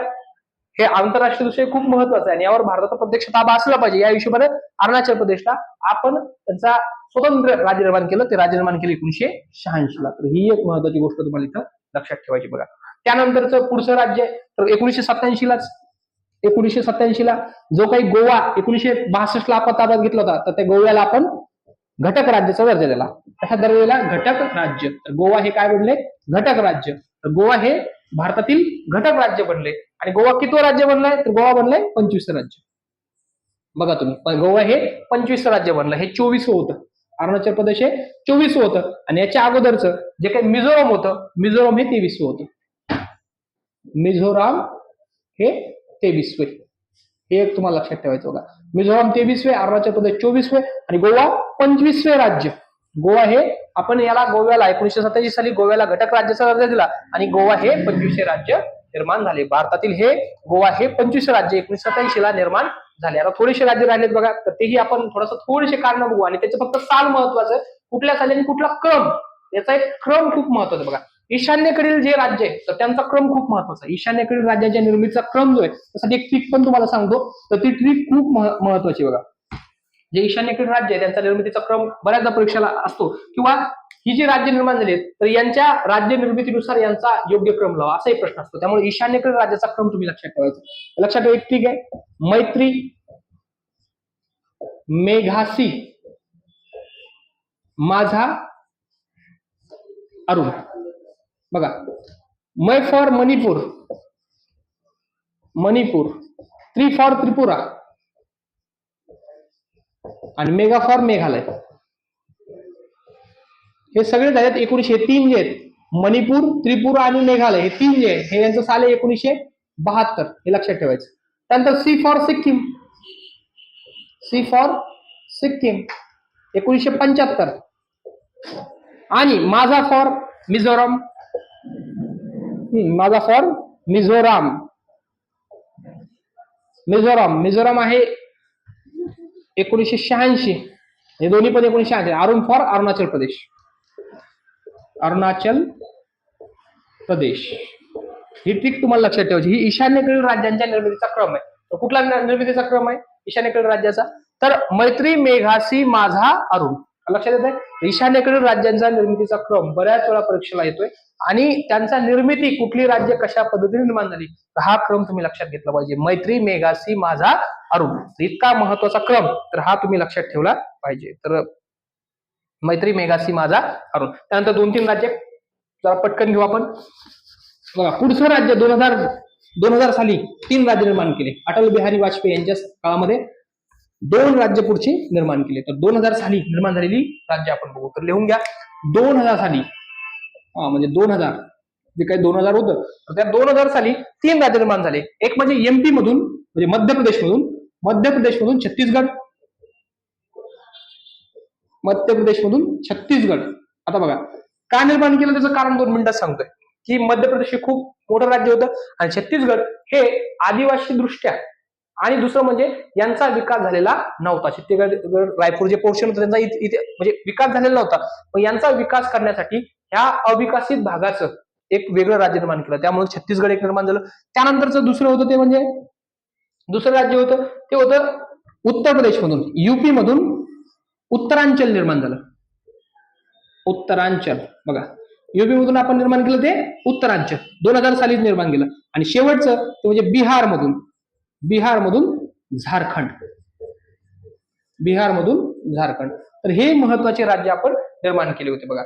हे आंतरराष्ट्रीय दृष्ट्या खूप महत्वाचं आहे आणि यावर भारताचा प्रत्यक्ष ताबा असला पाहिजे. या हिशोबाने अरुणाचल प्रदेशला आपण त्यांचा स्वतंत्र राज्य निर्माण केलं, ते राज्य निर्माण केलं 1986 ला. तर ही एक महत्वाची गोष्ट तुम्हाला इथं लक्षात ठेवायची. बघा, त्यानंतरचं पुढचं राज्य तर 1987 ला जो काही गोवा 1962 ला आपण ताब्यात घेतला होता, तर त्या गोव्याला आपण घटक राज्याचा दर्जा दिला. कशा दर्जा, घटक राज्य. तर गोवा हे काय बनले, घटक राज्य. तर गोवा हे भारतातील घटक राज्य बनले. आणि गोवा कितवं राज्य बनलंय, तर गोवा बनलंय 25वं राज्य. बघा तुम्ही, गोवा हे 25वं राज्य बनलं, हे 24वं होतं. अरुणाचल प्रदेश हे 24वं होतं आणि याच्या अगोदरचं जे काही मिझोराम होतं, मिझोराम हे 23वं होतं. मिझोराम हे 23वे. हे एक तुम्हाला लक्षात ठेवायचं. बघा, मिझोराम 23वे, अरुणाचल प्रदेश 24वे आणि गोवा 25वे राज्य. गोवा हे आपण याला गोव्याला 1987 साली गोव्याला घटक राज्याचा दर्जा दिला आणि गोवा हे 25वे राज्य निर्माण झाले. भारतातील हे गोवा हे 25वे राज्य 1987 ला निर्माण झाले. आता थोडेसे राज्य राहिलेत बघा, तर तेही आपण थोडेसे कारण बघू आणि त्याचं फक्त साल महत्वाचं, कुठल्या साली आणि कुठला क्रम, याचा एक क्रम खूप महत्वाचा. बघा, ईशान्येकडील जे राज्य आहे तर त्यांचा क्रम खूप महत्वाचा. ईशान्येकडील राज्याच्या निर्मितीचा क्रम जो आहे, त्यासाठी एक ट्रिक पण तुम्हाला सांगतो, तर ती ट्रिक खूप महत्वाची. बघा, जे ईशान्येकडील राज्य आहे त्यांचा निर्मितीचा क्रम बऱ्याचदा परीक्षेला असतो, किंवा ही जी राज्य निर्माण झाली तर यांच्या राज्य निर्मितीनुसार यांचा योग्य क्रम लावा, असाही प्रश्न असतो. त्यामुळे ईशान्येकडील राज्याचा क्रम तुम्ही लक्षात ठेवायचा. लक्षात ठेवा, एक ट्रिक आहे, मैत्री, मेघासी, माझा, अरुण. बघा, मै फॉर मणिपूर, त्रि फॉर त्रिपुरा आणि मेगा फॉर मेघालय. हे सगळे झालेत 1903 जे आहेत, मणिपूर, त्रिपुरा आणि मेघालय हे 3 जे आहेत, हे यांचं साल आहे 1972. हे लक्षात ठेवायचं. त्यानंतर सी फॉर सिक्कीम, 1975 आणि माझा फॉर मिझोराम, मिझोराम आहे 1986. हे दोन्ही पण 1986. Arun for Arunachal Pradesh. He trick तुम्हाला लक्षात ठेवायची. ही ईशान्येकडील राज्यांच्या निर्मितीचा क्रम आहे. तर कुठला निर्मितीचा क्रम आहे ईशान्येकडील राज्याचा, तर मैत्री, मेघासी, माझा, अरुण. लक्षात येत आहे, ईशान्येकडील राज्यांचा निर्मितीचा क्रम बऱ्याच वेळा परीक्षेला येतोय आणि त्यांचा निर्मिती कुठली राज्य कशा पद्धतीने निर्माण झाली, तर हा क्रम तुम्ही लक्षात घेतला पाहिजे. मैत्री, मेघासी, माझा, अरुण. इतका महत्वाचा क्रम, तर हा तुम्ही लक्षात ठेवला पाहिजे. तर मैत्री, मेघासी, माझा, अरुण. त्यानंतर 2-3 राज्य जरा पटकन घेऊ आपण. बघा पुढचं राज्य 2000 साली 3 राज्य निर्माण केले. अटल बिहारी वाजपेयी यांच्या काळामध्ये 2 राज्य पुढची निर्माण केले. तर 2000 साली निर्माण झालेली राज्य आपण बघू. तर लिहून घ्या 2000 साली, म्हणजे 2000 जे काही 2000 होतं, तर त्या 2000 साली 3 राज्य निर्माण झाले. एक म्हणजे एमपी मधून, म्हणजे मध्य प्रदेशमधून छत्तीसगड, आता बघा का निर्माण केलं त्याचं कारण 2 मिनिटात सांगतोय. की मध्य प्रदेश हे खूप मोठं राज्य होतं आणि छत्तीसगड हे आदिवासी दृष्ट्या, आणि दुसरं म्हणजे यांचा विकास झालेला नव्हता. छत्तीसगड रायपूर जे पोर्शन होतं त्यांचा इथे म्हणजे विकास झालेला नव्हता. पण यांचा विकास करण्यासाठी ह्या अविकसित भागाचं एक वेगळं राज्य निर्माण केलं. त्यामुळे छत्तीसगड एक निर्माण झालं. त्यानंतरचं दुसरं होतं ते म्हणजे दुसरं राज्य होतं ते होतं उत्तर प्रदेशमधून, युपी मधून उत्तरांचल निर्माण झालं. उत्तरांचल बघा, युपी मधून आपण निर्माण केलं ते उत्तरांचल 2000 साली निर्माण केलं. आणि शेवटचं ते म्हणजे बिहारमधून झारखंड. तर हे महत्वाचे राज्य आपण निर्माण केले होते बघा.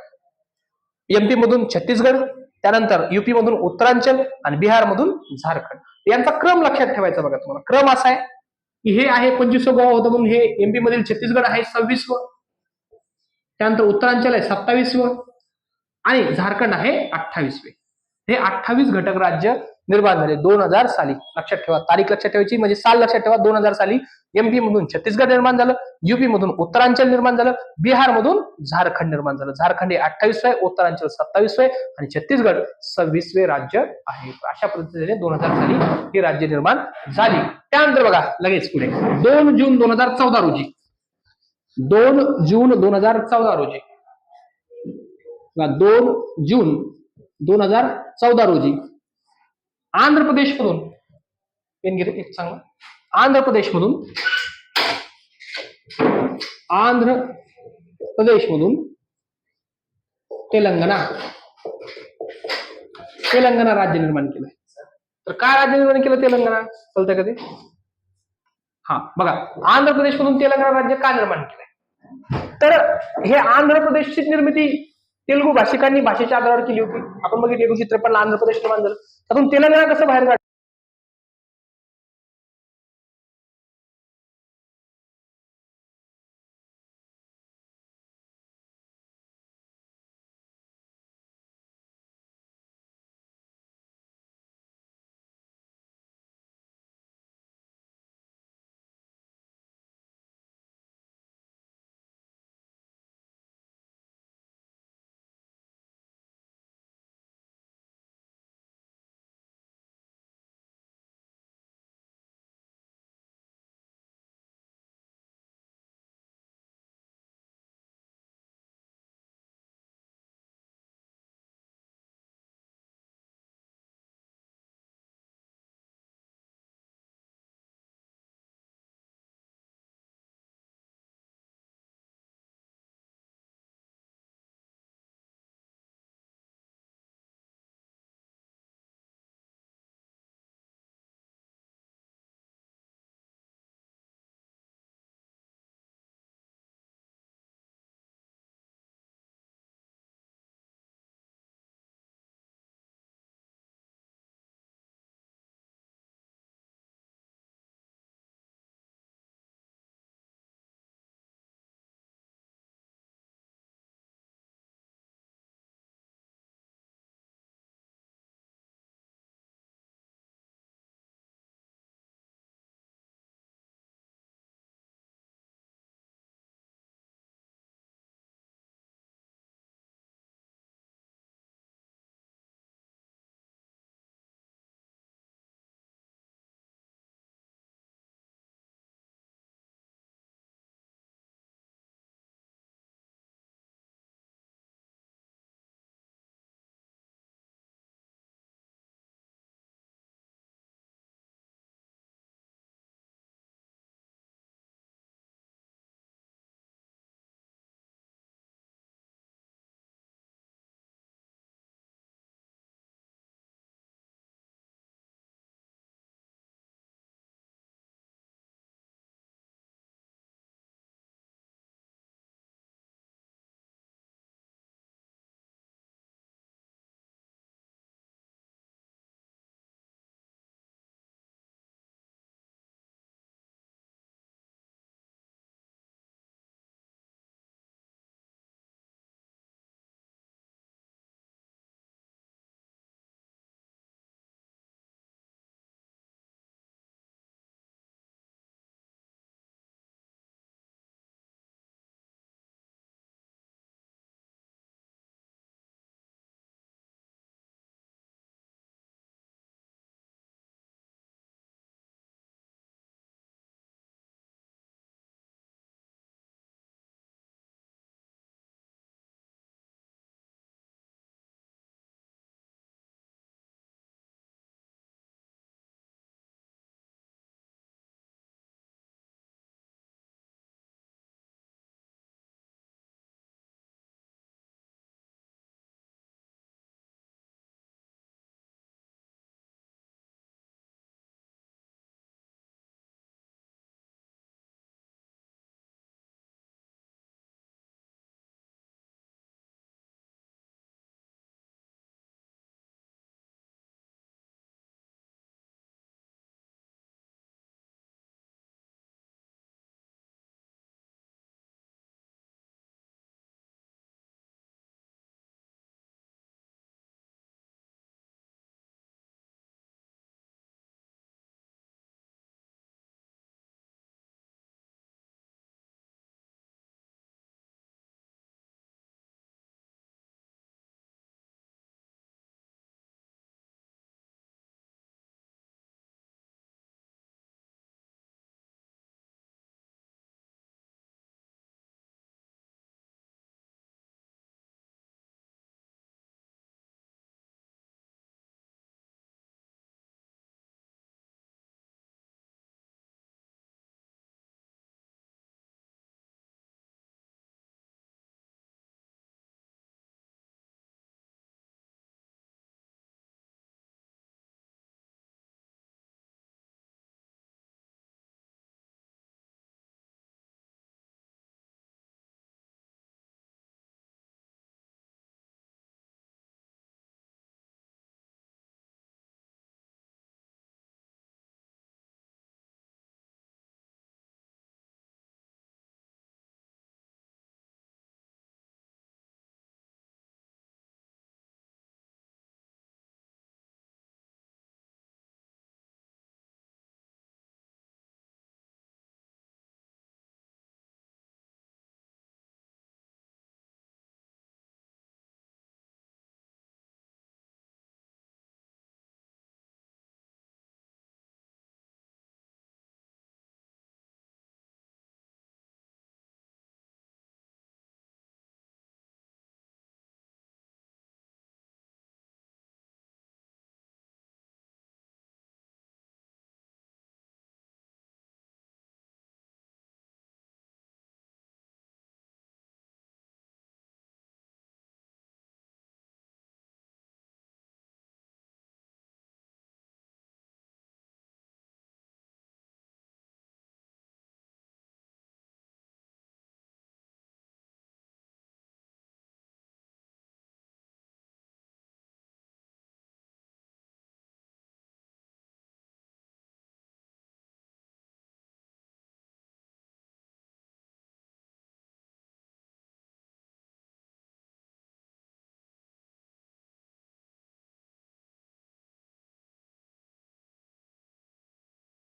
एमपी मधून छत्तीसगड, त्यानंतर युपी मधून उत्तरांचल आणि बिहार मधून झारखंड. यांचा क्रम लक्षात ठेवायचा बघा तुम्हाला. क्रम असा आहे की हे आहे 25वं गाव होतं म्हणून हे एमपी मधील छत्तीसगड आहे 26वं, त्यानंतर उत्तरांचल आहे 27वं आणि झारखंड आहे 28वे. हे 28 घटक राज्य निर्माण झाले 2000 साली. लक्षात ठेवा, तारीख लक्षात ठेवायची, म्हणजे साल लक्षात ठेवा. 2000 साली एमपी मधून छत्तीसगड निर्माण झालं, युपी मधून उत्तरांचल निर्माण झालं, बिहार मधून झारखंड निर्माण झालं. झारखंड हे 28वे, उत्तरांचल 27वे आणि छत्तीसगड 26वे राज्य आहे. अशा पद्धतीने 2000 साली ही राज्य निर्माण झाली. त्यानंतर बघा लगेच पुढे 2 जून 2014 रोजी 2 जून 2014 रोजी 2 जून 2014 रोजी आंध्र प्रदेशमधून, पेन घेते एक चांगला, आंध्र प्रदेशमधून तेलंगणा राज्य निर्माण केलं. तर काय राज्य निर्माण केलं तेलंगणा, कळतंय का ते? बघा आंध्र प्रदेशमधून तेलंगणा राज्य का निर्माण केलंय, तर हे आंध्र प्रदेशची निर्मिती तेलुगू भाषिकांनी भाषेच्या आधारावर केली होती. आपण बघितलं 1953 ला आंध्र प्रदेश निर्माण झालं. त्यातून तेलंगणा कसं बाहेर काढलं